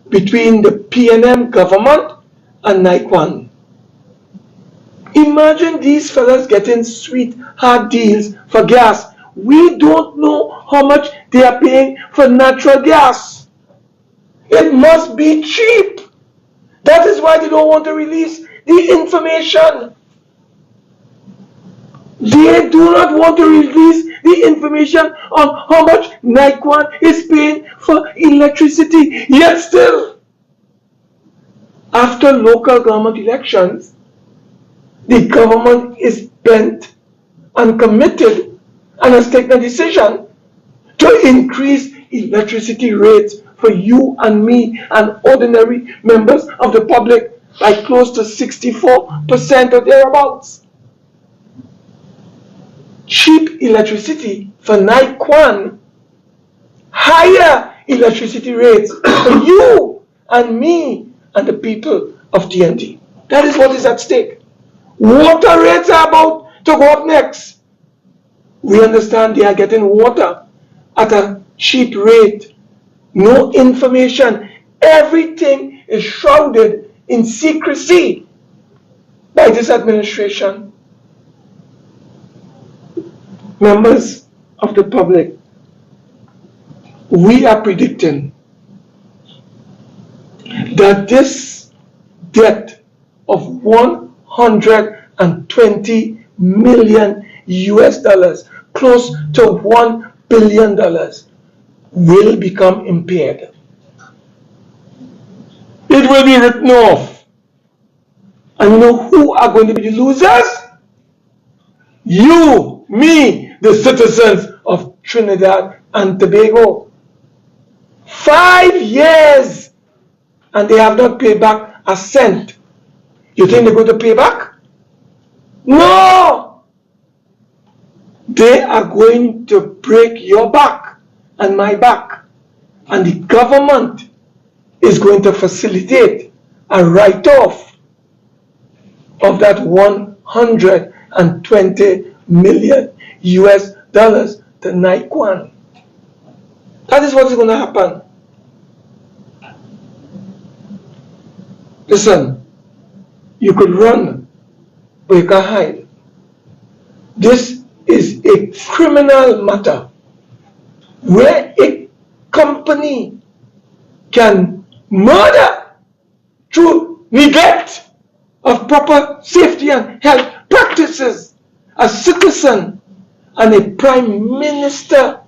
between the PNM government and Nikon. Imagine these fellas getting sweetheart deals for gas. We don't know how much they are paying for natural gas. It must be cheap. That is why they don't want to release the information. They do not want to release the information on how much Nikon is paying for electricity. Yet still, after local government elections, the government is bent and committed and has taken a decision to increase electricity rates for you and me and ordinary members of the public by close to 64% or thereabouts. Cheap electricity for Nikon, higher electricity rates for you and me and the people of TNT. That is what is at stake. Water rates are about to go up next. We understand they are getting water at a cheap rate. No information. Everything is shrouded in secrecy by this administration. Members of the public, we are predicting that this debt of 120 million US dollars, close to $1 billion, will become impaired. It will be written off. And you know who are going to be the losers? You, me, the citizens of Trinidad and Tobago. 5 years and they have not paid back a cent. You think they're going to pay back? No! They are going to break your back and my back. And the government is going to facilitate a write-off of that 120 million US dollars to Nikon. That is what is going to happen. Listen, you could run, but you can't hide. This is a criminal matter where a company can murder through neglect of proper safety and health practices. A citizen and a prime minister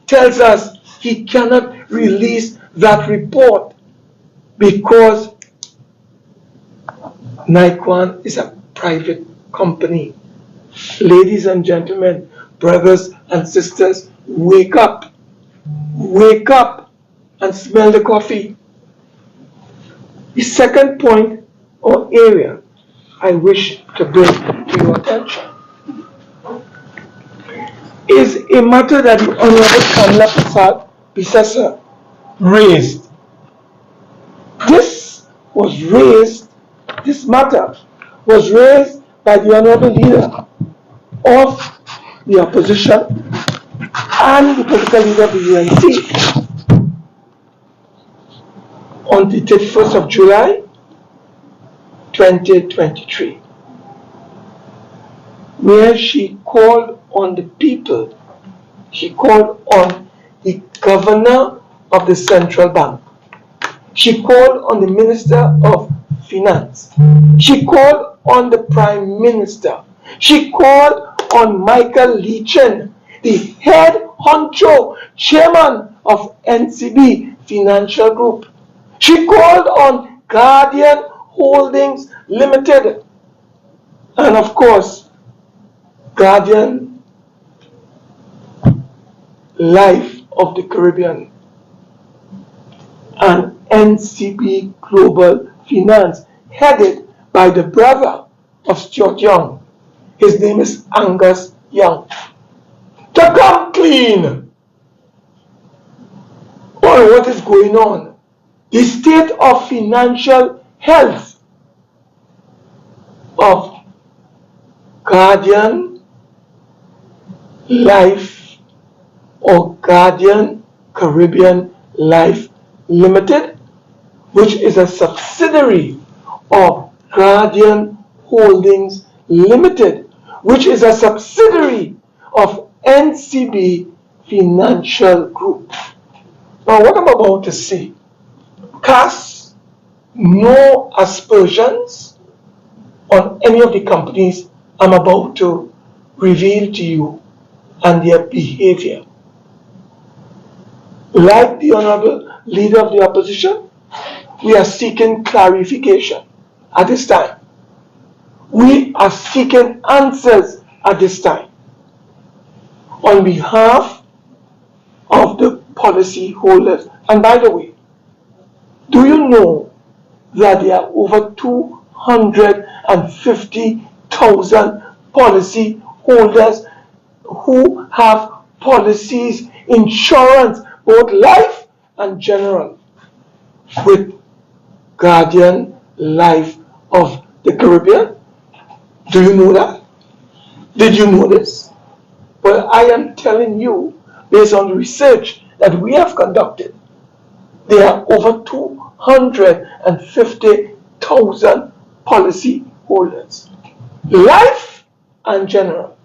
tells us he cannot release that report because Nikon is a private company. Ladies and gentlemen, brothers and sisters, wake up. Wake up and smell the coffee. The second point or area I wish to bring to your attention is a matter that the Honorable Kamla Prasad Bisasa raised. This matter was raised by the Honorable Leader of the opposition and the political leader of the UNC on the 31st of July 2023, where she called on the people. She called on the governor of the central bank. She called on the Minister of Finance. She called on the Prime Minister. She called on Michael Leachin, the head honcho chairman of NCB Financial Group. She called on Guardian Holdings Limited, and of course, Guardian Life of the Caribbean, and NCB Global Finance, headed by the brother of Stuart Young. His name is Angus Young. To come clean on what is going on, the state of financial health of Guardian Life or Guardian Caribbean Life Limited, which is a subsidiary of Guardian Holdings Limited, which is a subsidiary of NCB Financial Group. Now, what I'm about to say casts no aspersions on any of the companies I'm about to reveal to you and their behavior. Like the Honorable Leader of the Opposition, we are seeking clarification at this time. We are seeking answers at this time on behalf of the policy holders. And by the way, do you know that there are over 250,000 policy holders who have policies, insurance, both life and general, with Guardian Life of the Caribbean? Do you know that? Did you know this? Well, I am telling you, based on the research that we have conducted, there are over 250,000 policy holders, life and general,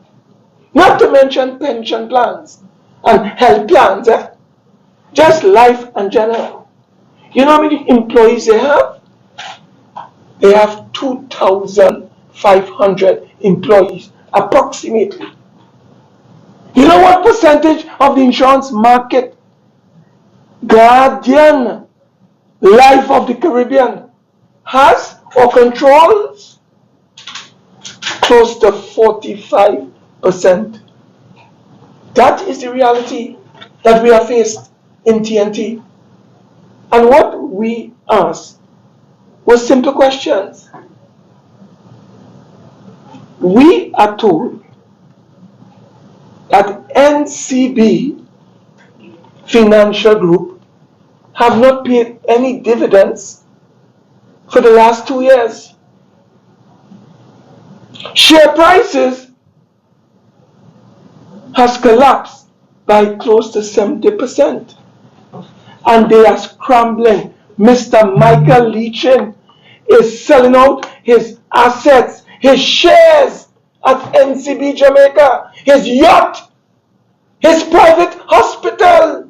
not to mention pension plans and health plans, just life and general. You know how many employees they have? They have 2,500 employees, approximately. You know what percentage of the insurance market Guardian Life of the Caribbean has or controls? Close to 45%. That is the reality that we are faced in TNT. And what we asked was simple questions. We are told that NCB Financial Group have not paid any dividends for the last 2 years. Share prices has collapsed by close to 70%. And they are scrambling. Mr. Michael Leachin is selling out his assets, his shares at NCB Jamaica, his yacht, his private hospital,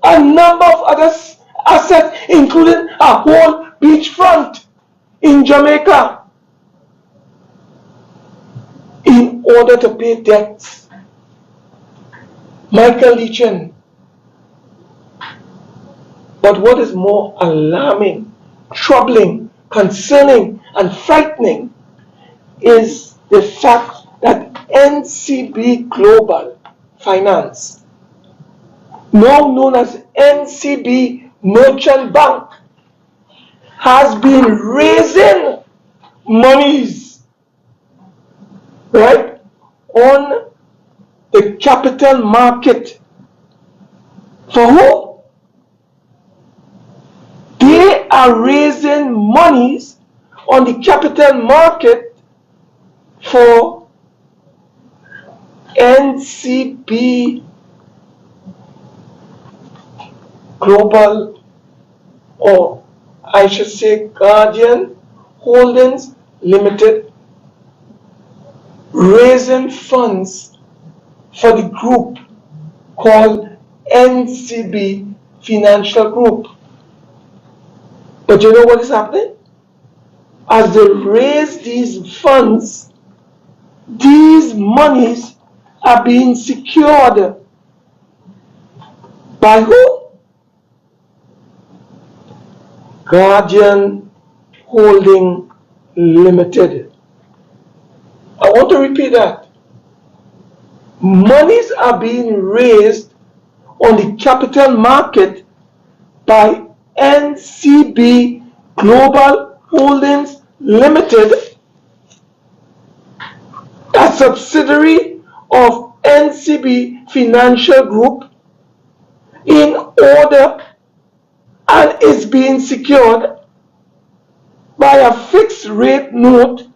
a number of other assets, including a whole beachfront in Jamaica, in order to pay debts. Michael Leachin. But what is more alarming, troubling, concerning, and frightening is the fact that NCB Global Finance, now known as NCB Merchant Bank, has been raising monies, right, on the capital market. For who? They are raising monies on the capital market for NCB Global or I should say Guardian Holdings Limited, raising funds for the group called NCB Financial Group. But you know what is happening? As they raise these funds, these monies are being secured by who? Guardian Holding Limited. I want to repeat that. Monies are being raised on the capital market by NCB Global Holdings Limited, a subsidiary of NCB Financial Group, in order and is being secured by a fixed rate note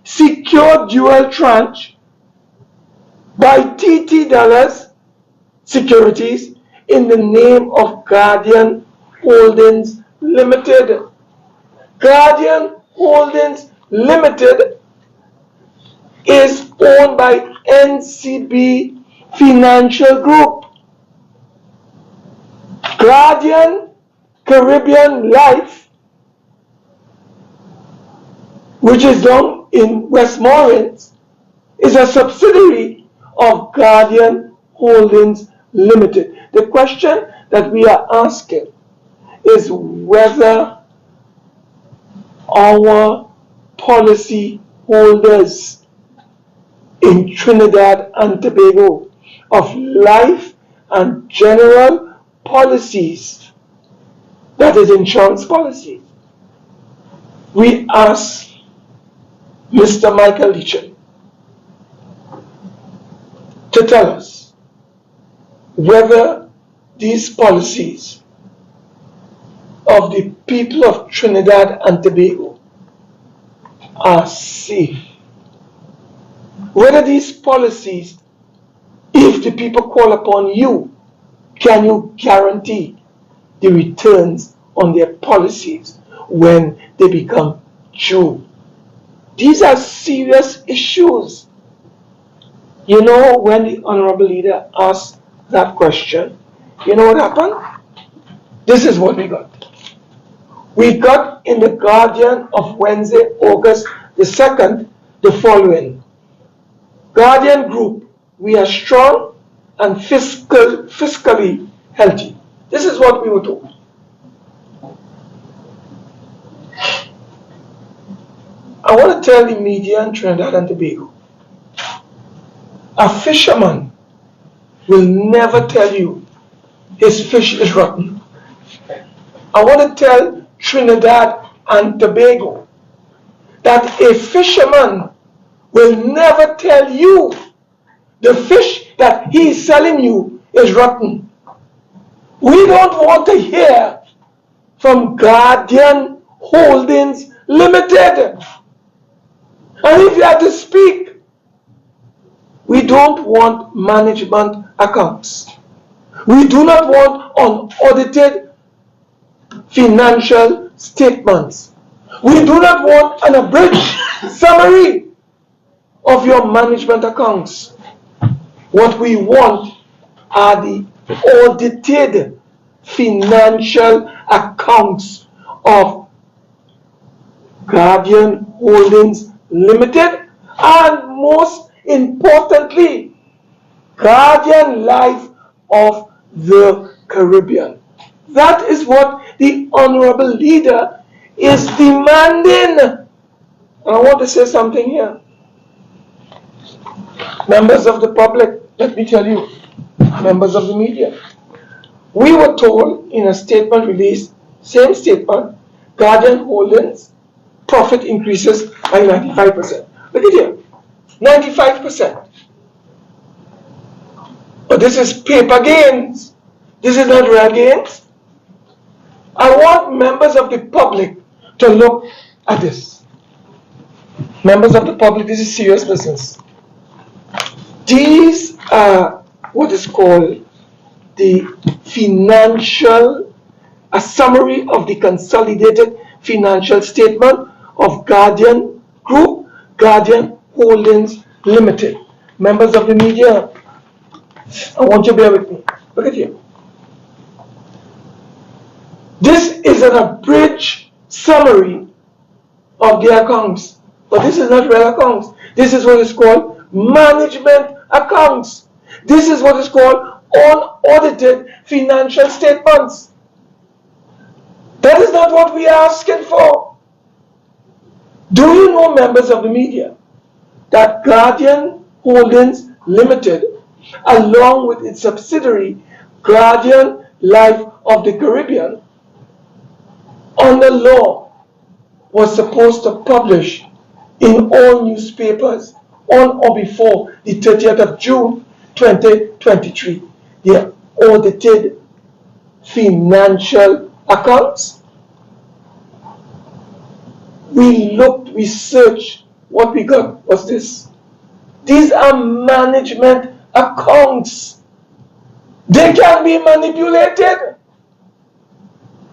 secured dual tranche by TT Dollars Securities in the name of Guardian Holdings Limited. Guardian Holdings Limited is owned by NCB Financial Group. Guardian Caribbean Life, which is down in Westmoreland, is a subsidiary of Guardian Holdings Limited. The question that we are asking is whether our policy holders in Trinidad and Tobago of life and general policies, that is insurance policies, we ask Mr. Michael Leachin to tell us whether these policies of the people of Trinidad and Tobago are safe. Whether these policies, if the people call upon you, can you guarantee the returns on their policies when they become due? These are serious issues. You know, when the Honorable Leader asked that question, you know what happened? This is what we got. We got in the Guardian of Wednesday, August the 2nd, the following. Guardian Group, we are strong and fiscally healthy. This is what we were told. I want to tell the media in Trinidad and Tobago, a fisherman will never tell you his fish is rotten. I want to tell Trinidad and Tobago that a fisherman will never tell you the fish that he is selling you is rotten. We don't want to hear from Guardian Holdings Limited. And if you have to speak, we don't want management accounts. We do not want unaudited financial statements. We do not want an abridged summary of your management accounts. What we want are the audited financial accounts of Guardian Holdings Limited, and most importantly, Guardian Life of the Caribbean. That is what the Honorable Leader is demanding. And I want to say something here. Members of the public, let me tell you, members of the media, we were told in a statement released, same statement, Guardian Holdings profit increases by 95%. Look at here, 95%. But this is paper gains. This is not real gains. I want members of the public to look at this. Members of the public, this is serious business. These are what is called the financial, a summary of the consolidated financial statement of Guardian Group, Guardian Holdings Limited. Members of the media, I want you to bear with me. Look at here. This is an abridged summary of the accounts. But this is not real accounts. This is what is called management accounts. This is what is called unaudited financial statements. That is not what we are asking for. Do you know, members of the media, that Guardian Holdings Limited, along with its subsidiary Guardian Life of the Caribbean, under law was supposed to publish in all newspapers on or before the 30th of June 2023 their audited financial accounts? We looked, we searched, what we got was this. These are management accounts. They can be manipulated.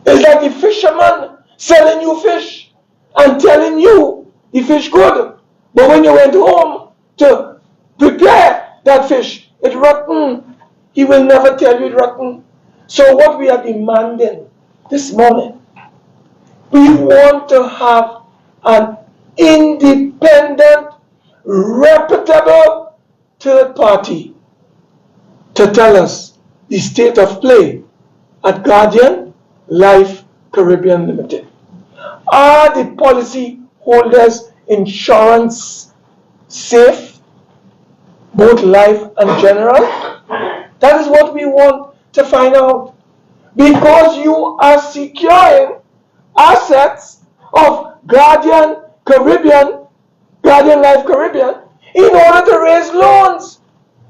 It's like the fisherman selling you fish and telling you the fish good. But when you went home to prepare that fish, it's rotten. He will never tell you it's rotten. So what we are demanding this morning, we want to have an independent, reputable third party to tell us the state of play at Guardian Life Caribbean Limited. Are the policy holders' insurance safe, both life and general? That is what we want to find out. Because you are securing assets of Guardian Life Caribbean, in order to raise loans.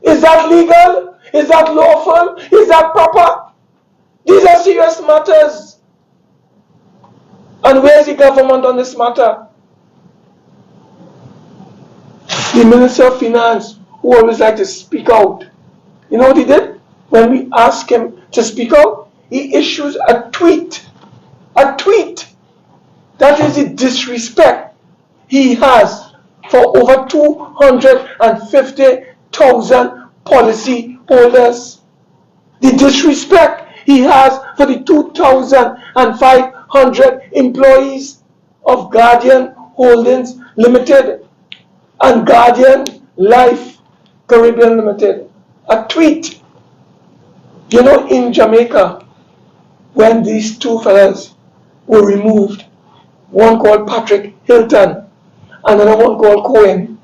Is that legal? Is that lawful? Is that proper? These are serious matters. And where is the government on this matter? The Minister of Finance, who always likes to speak out, you know what he did? When we asked him to speak out, he issues a tweet. A tweet. That is the disrespect he has for over 250,000 policy holders. The disrespect he has for the 2,500 employees of Guardian Holdings Limited and Guardian Life Caribbean Limited. A tweet. You know, in Jamaica, when these two fellas were removed, one called Patrick Hilton, another one called Cohen,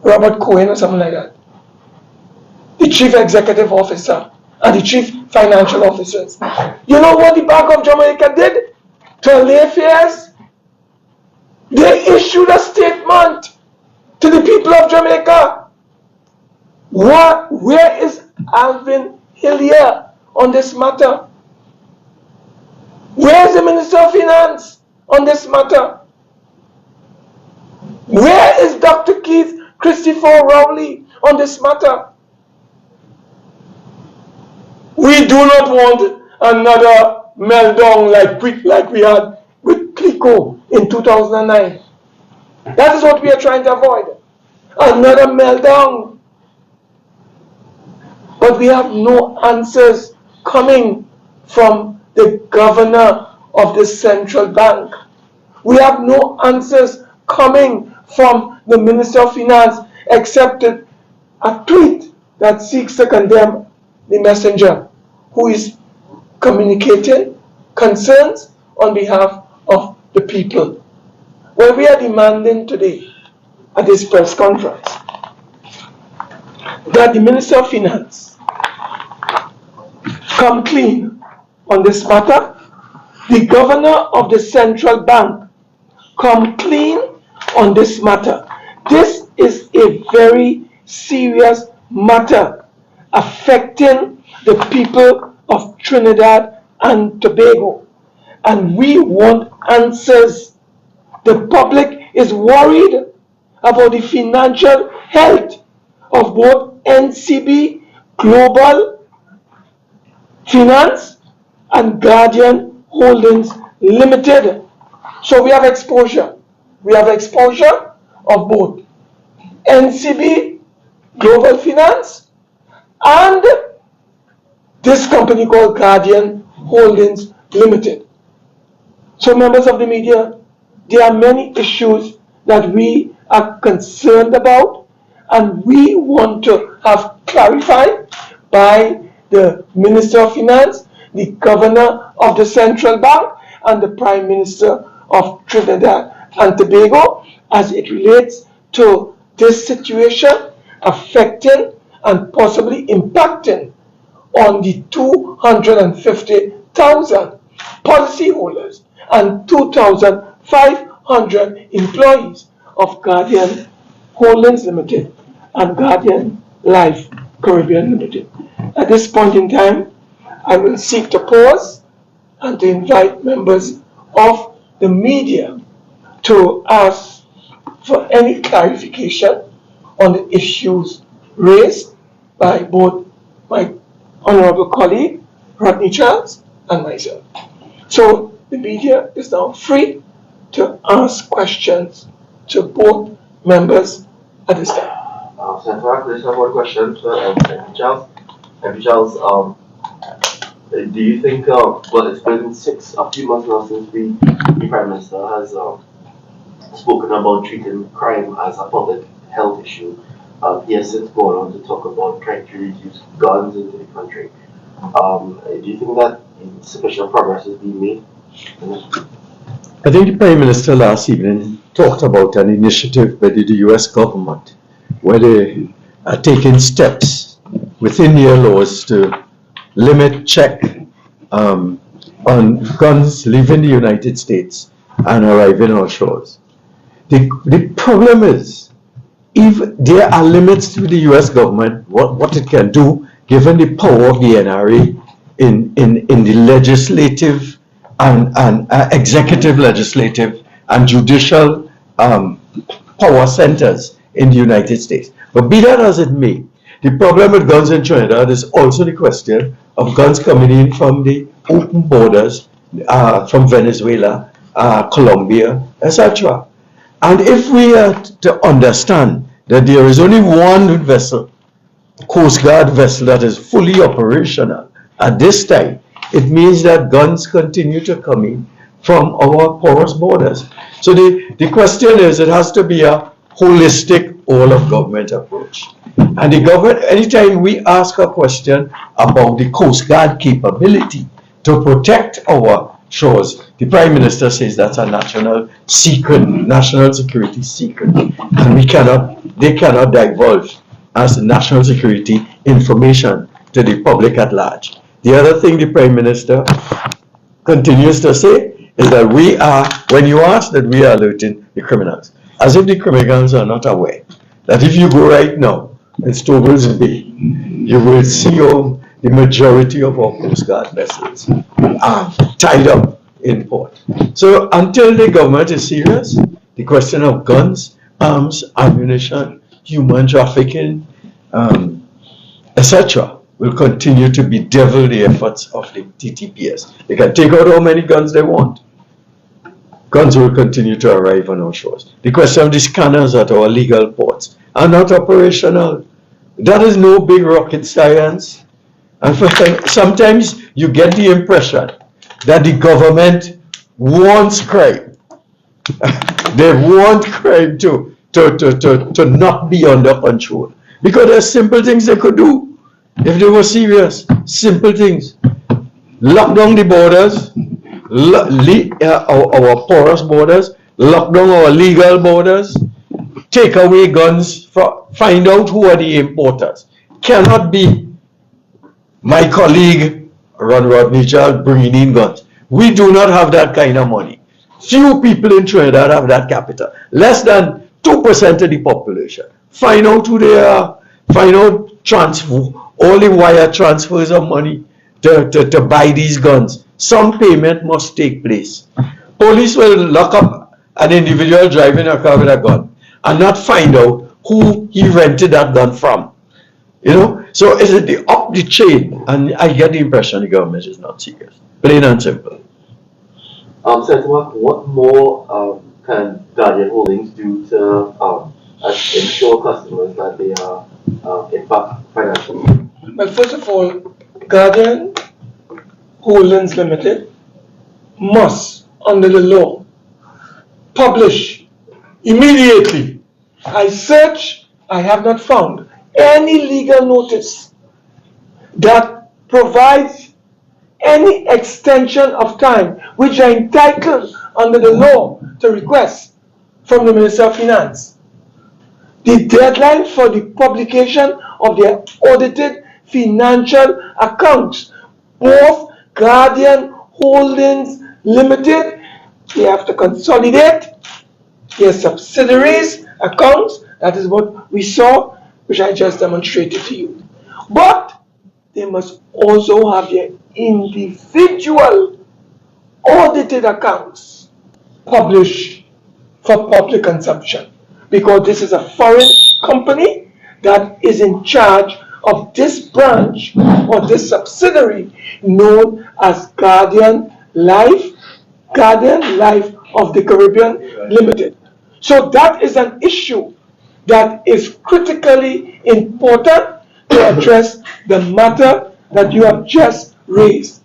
Robert Cohen or something like that, the chief executive officer and the chief financial officers. You know what the Bank of Jamaica did to allay fears? They issued a statement to the people of Jamaica. Where is Alvin Hillier on this matter? Where is the Minister of Finance on this matter? Where is Dr. Keith Christopher Rowley on this matter? We do not want another meltdown like we had with Clico in 2009. That is what we are trying to avoid. Another meltdown. But we have no answers coming from the governor of the central bank. We have no answers coming from the Minister of Finance except a tweet that seeks to condemn the messenger who is communicating concerns on behalf of the people. Well, we are demanding today at this press conference that the Minister of Finance come clean on this matter. The governor of the central bank come clean on this matter. This is a very serious matter affecting the people of Trinidad and Tobago. And we want answers. The public is worried about the financial health of both NCB, Global Finance, and Guardian Holdings Limited. So we have exposure. We have exposure of both NCB, Global Finance, and this company called Guardian Holdings Limited. So members of the media, there are many issues that we are concerned about and we want to have clarified by the Minister of Finance, the Governor of the Central Bank, and the Prime Minister of Trinidad and Tobago as it relates to this situation affecting and possibly impacting on the 250,000 policyholders and 2,500 employees of Guardian Holdings Limited and Guardian Life Caribbean Limited. At this point in time, I will seek to pause and to invite members of the media to ask for any clarification on the issues raised by both my honorable colleague, Rodney Charles, and myself. So the media is now free to ask questions to both members at this time. Senator, I just have one question to MP Charles. MP Charles, do you think, well, it's been a few months now since the Prime Minister has spoken about treating crime as a public health issue. He has since gone on to talk about trying to reduce guns into the country. Do you think that sufficient progress is being made? I think the Prime Minister last evening talked about an initiative by the US government where they are taking steps within their laws to limit check on guns leaving the United States and arriving on our shores. The problem is, if there are limits to the US government, what it can do, given the power of the NRA in the legislative and executive, legislative, and judicial power centers in the United States. But be that as it may, the problem with guns in Trinidad is also the question of guns coming in from the open borders from Venezuela, Colombia, etc. And if we are to understand that there is only one vessel, Coast Guard vessel, that is fully operational at this time, it means that guns continue to come in from our porous borders. So the question is, it has to be a holistic all-of-government approach. And the government, anytime we ask a question about the Coast Guard capability to protect our shores, the Prime Minister says that's a national secret, national security secret, and they cannot divulge as national security information to the public at large. The other thing the Prime Minister continues to say is that when you ask that we are alerting the criminals, as if the criminals are not aware that if you go right now in Stowell's Bay, you will see the majority of our Coast Guard vessels are tied up in port. So until the government is serious, the question of guns, arms, ammunition, human trafficking, etc., will continue to bedevil the efforts of the TTPS. They can take out how many guns they want. Guns will continue to arrive on our shores. The question of the scanners at our legal ports are not operational. That is no big rocket science. And sometimes you get the impression that the government wants crime. They want crime to not be under control. Because there's simple things they could do if they were serious. Simple things. Lock down the borders, our porous borders, lock down our legal borders, take away guns, find out who are the importers. Cannot be my colleague Rodney Charles bringing in guns. We do not have that kind of money. Few people in Trinidad have that capital. Less than 2% of the population. Find out who they are. Find out all the wire transfers of money to buy these guns. Some payment must take place. Police will lock up an individual driving a car with a gun and not find out who he rented that gun from. So is it up the chain? And I get the impression the government is not serious. Plain and simple. Senator Mark, what more can Guardian Holdings do to ensure customers that they are in fact financially? Well, first of all, Guardian Holdings Limited must, under the law, publish immediately. I search, I have not found any legal notice that provides any extension of time which are entitled under the law to request from the Minister of Finance. The deadline for the publication of their audited financial accounts, both Guardian Holdings Limited, they have to consolidate their subsidiaries accounts. That is what we saw, which I just demonstrated to you. But they must also have their individual audited accounts published for public consumption, because this is a foreign company that is in charge of this branch or this subsidiary known as Guardian Life of the Caribbean Limited. So that is an issue that is critically important to address the matter that you have just raised.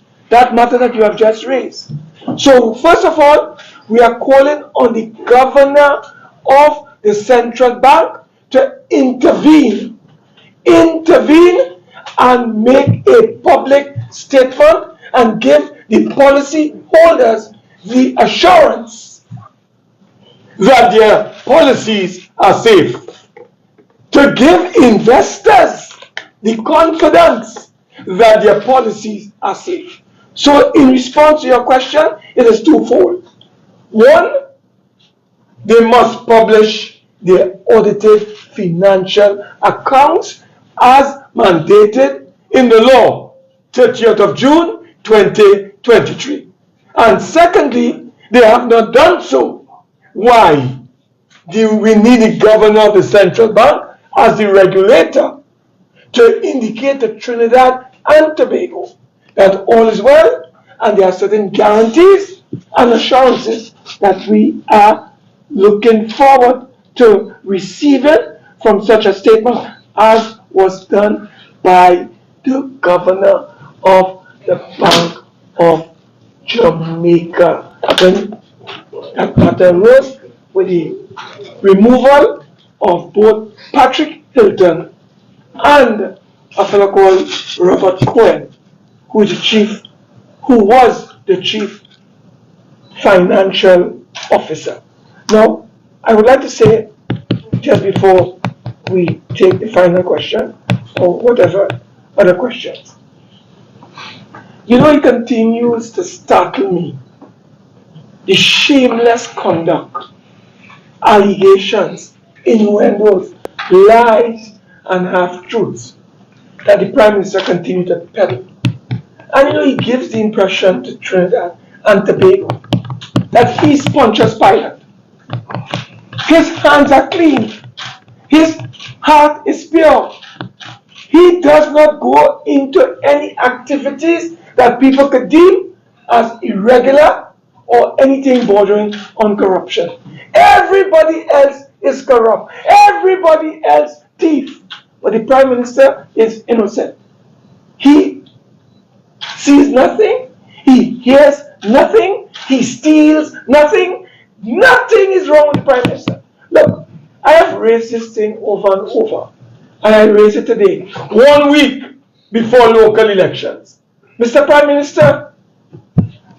So first of all, we are calling on the governor of the central bank to intervene and make a public statement and give the policy holders the assurance that their policies are safe, to give investors the confidence that their policies are safe. So in response to your question, it is twofold. One, they must publish their audited financial accounts as mandated in the law, 30th of June 2023. And secondly, they have not done so. Why? We need the governor of the central bank as the regulator to indicate to Trinidad and Tobago that all is well, and there are certain guarantees and assurances that we are looking forward to receiving from such a statement as was done by the governor of the Bank of Jamaica when that matter arose with the removal of both Patrick Hilton and a fellow called Robert Cohen, who was the chief financial officer. Now, I would like to say, just before we take the final question, or whatever other questions, it continues to startle me, the shameless conduct, allegations, innuendos, lies, and half-truths that the Prime Minister continues to peddle. And he gives the impression to Trinidad and Tobago that he's Pontius Pilate. His hands are clean. His heart is pure. He does not go into any activities that people could deem as irregular or anything bordering on corruption. Everybody else is corrupt. Everybody else thief. But the Prime Minister is innocent. He sees nothing. He hears nothing. He steals nothing. Nothing is wrong with the Prime Minister. Look, I have raised this thing over and over. And I raise it today, 1 week before local elections. Mr. Prime Minister,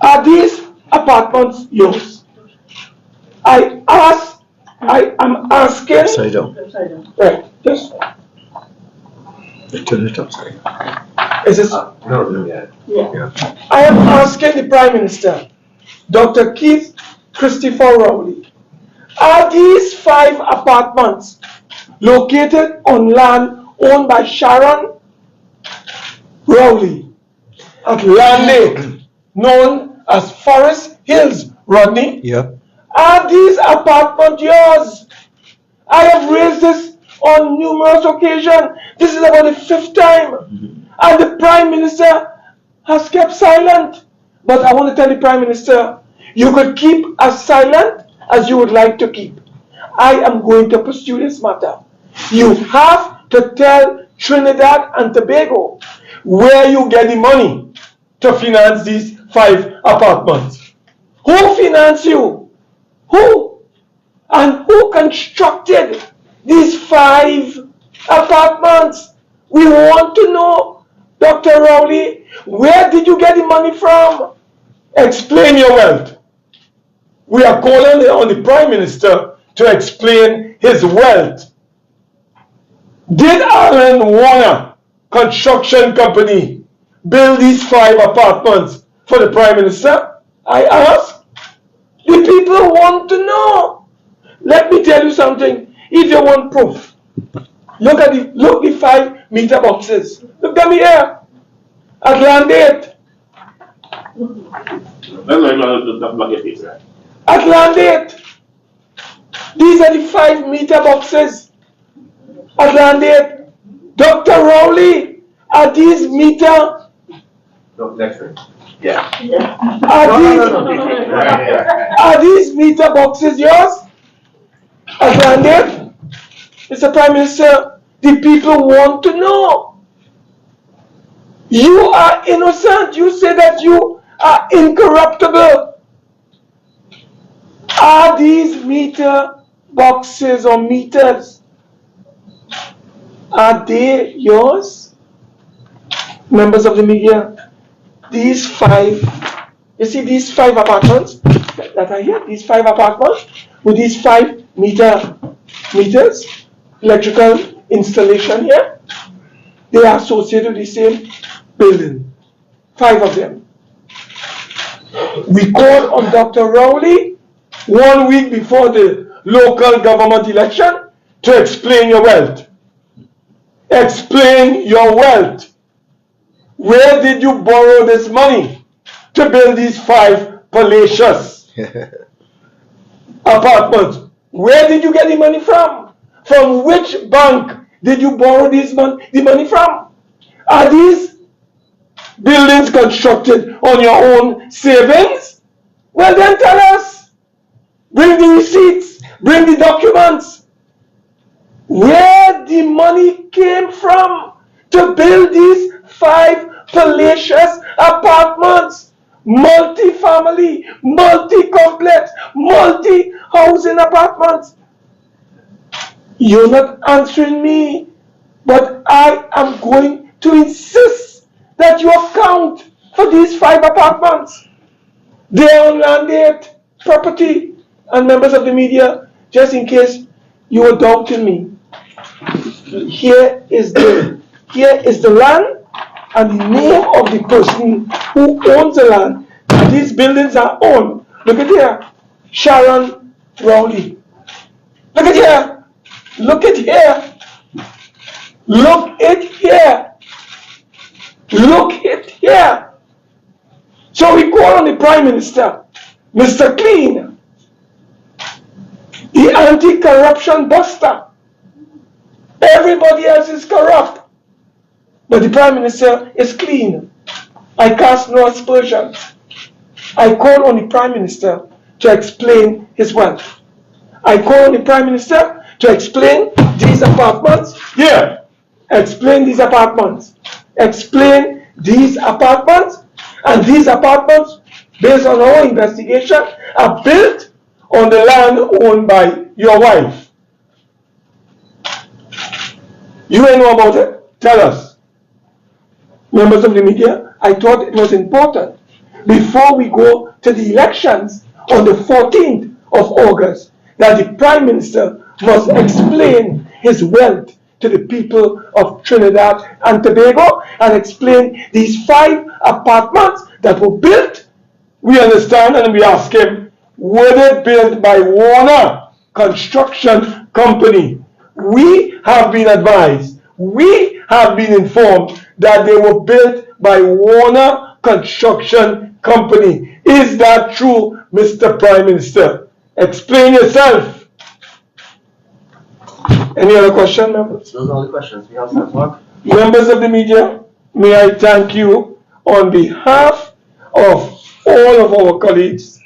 are these apartments yours? I am asking. Upside down. Right, just. Turn it upside. Is this? No, yeah. I am asking the Prime Minister, Dr. Keith Christopher Rowley, are these 5 apartments located on land owned by Sharon Rowley at Land Lake, known as Forest Hills, Rodney? Yep. Are these apartments yours? I have raised this on numerous occasions. This is about the 5th time. And the Prime Minister has kept silent. But I want to tell the Prime Minister, You could keep as silent as you would like to keep. I am going to pursue this matter. You have to tell Trinidad and Tobago where you get the money to finance these 5 apartments. Who financed you? Who? And who constructed these 5 apartments? We want to know, Dr. Rowley, where did you get the money from? Explain your wealth. We are calling on the Prime Minister to explain his wealth. Did Alan Warner Construction Company build these 5 apartments for the Prime Minister? I ask. The people want to know. Let me tell you something. If you want proof, look the 5-meter boxes. Look at me here. Atlantic. Atlantic. These are the 5-meter boxes. Atlantic. Dr. Rowley, are these meter? Next thing. Yeah. Are these meter boxes yours? Atlantic? Mr. Prime Minister, the people want to know. You are innocent. You say that you are incorruptible. Are these meter boxes or meters, are they yours? Members of the media, these 5, you see these 5 apartments that are here, these 5 apartments with these 5 meters, electrical installation here, they are associated with the same building, 5 of them. We called on Dr. Rowley 1 week before the local government election to explain your wealth. Explain your wealth. Where did you borrow this money to build these 5 palatial apartments? Where did you get the money from? From which bank did you borrow the money from? Are these buildings constructed on your own savings? Well then tell us. Bring the receipts. Bring the documents. Where the money came from to build these 5 palatial apartments, multi-family, multi-complex, multi-housing apartments. You're not answering me, but I am going to insist that you account for these 5 apartments. They are on landed property. And members of the media, just in case you were doubting me, here is the land and the name of the person who owns the land. These buildings are owned. Look at here, Sharon Rowley. Look at here. Look at here. Look at here. Look at here. So we call on the Prime Minister, Mr. Clean, the anti-corruption buster. Everybody else is corrupt, but the Prime Minister is clean. I cast no aspersions. I call on the Prime Minister to explain his wealth. I call on the Prime Minister to explain these apartments. Here, explain these apartments. Explain these apartments. And these apartments, based on our investigation, are built on the land owned by your wife. You ain't know about it? Tell us. Members of the media, I thought it was important before we go to the elections on the 14th of August that the Prime Minister must explain his wealth to the people of Trinidad and Tobago and explain these 5 apartments that were built. We understand and we ask him, were they built by Warner Construction Company? We have been advised, we have been informed that they were built by Warner Construction Company. Is that true, Mr. Prime Minister? Explain yourself. Any other question, members? Those are all the questions we have so far. Members of the media, may I thank you on behalf of all of our colleagues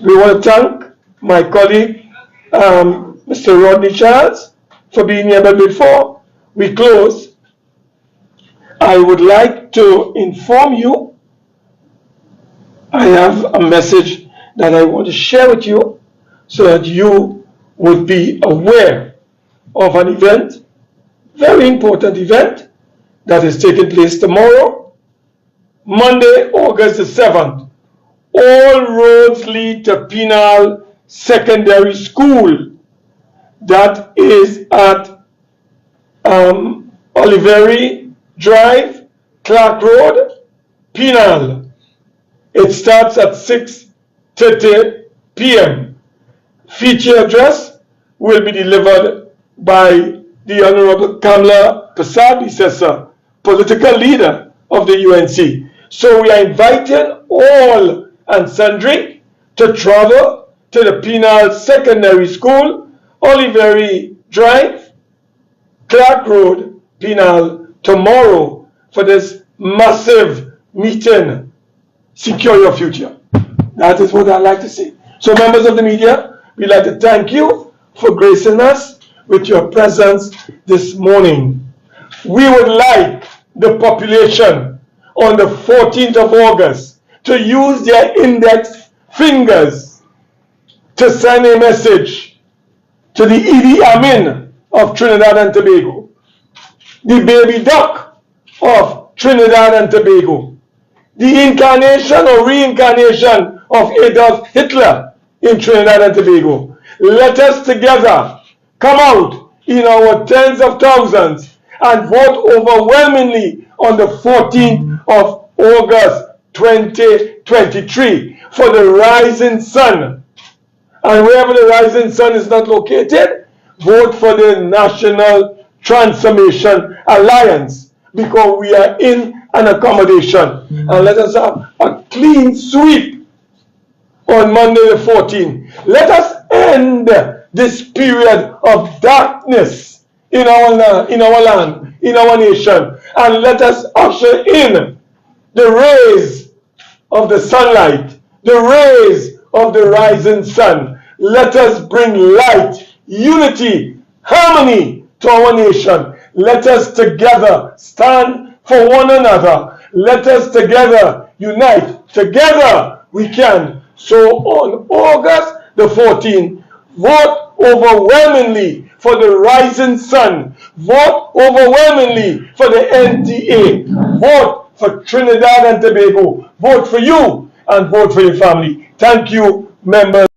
We want to thank my colleague, Mr. Rodney Charles, for being here. But before we close, I would like to inform you I have a message that I want to share with you so that you would be aware of an event, very important event, that is taking place tomorrow, Monday, August the 7th. All roads lead to Penal Secondary School. That is at Oliveri Drive, Clark Road, Penal. It starts at 6:30 p.m. Feature address will be delivered by the Honorable Kamla Persad, political leader of the UNC. So we are inviting all and sundry to travel to the Penal Secondary School, Oliveri Drive, Clark Road, Penal, tomorrow for this massive meeting. Secure your future. That is what I'd like to say. So members of the media, we'd like to thank you for gracing us with your presence this morning. We would like the population on the 14th of August to use their index fingers to send a message to the Idi Amin of Trinidad and Tobago, the baby duck of Trinidad and Tobago, the incarnation or reincarnation of Adolf Hitler in Trinidad and Tobago. Let us together come out in our tens of thousands and vote overwhelmingly on the 14th of August 2023 for the rising sun. And wherever the rising sun is not located, vote for the National Transformation Alliance, because we are in an accommodation. And let us have a clean sweep on Monday the 14th. Let us end this period of darkness in our land, in our nation, and let us usher in the rays of the sunlight, the rays of the rising sun. Let us bring light, unity, harmony to our nation. Let us together stand for one another. Let us together unite. Together we can. So on August the 14th, vote overwhelmingly for the rising sun. Vote overwhelmingly for the NTA. Vote for Trinidad and Tobago. Vote for you and vote for your family. Thank you, members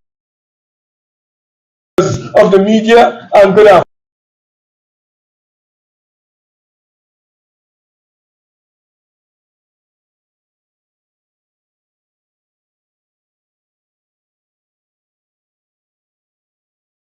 of the media, and good afternoon.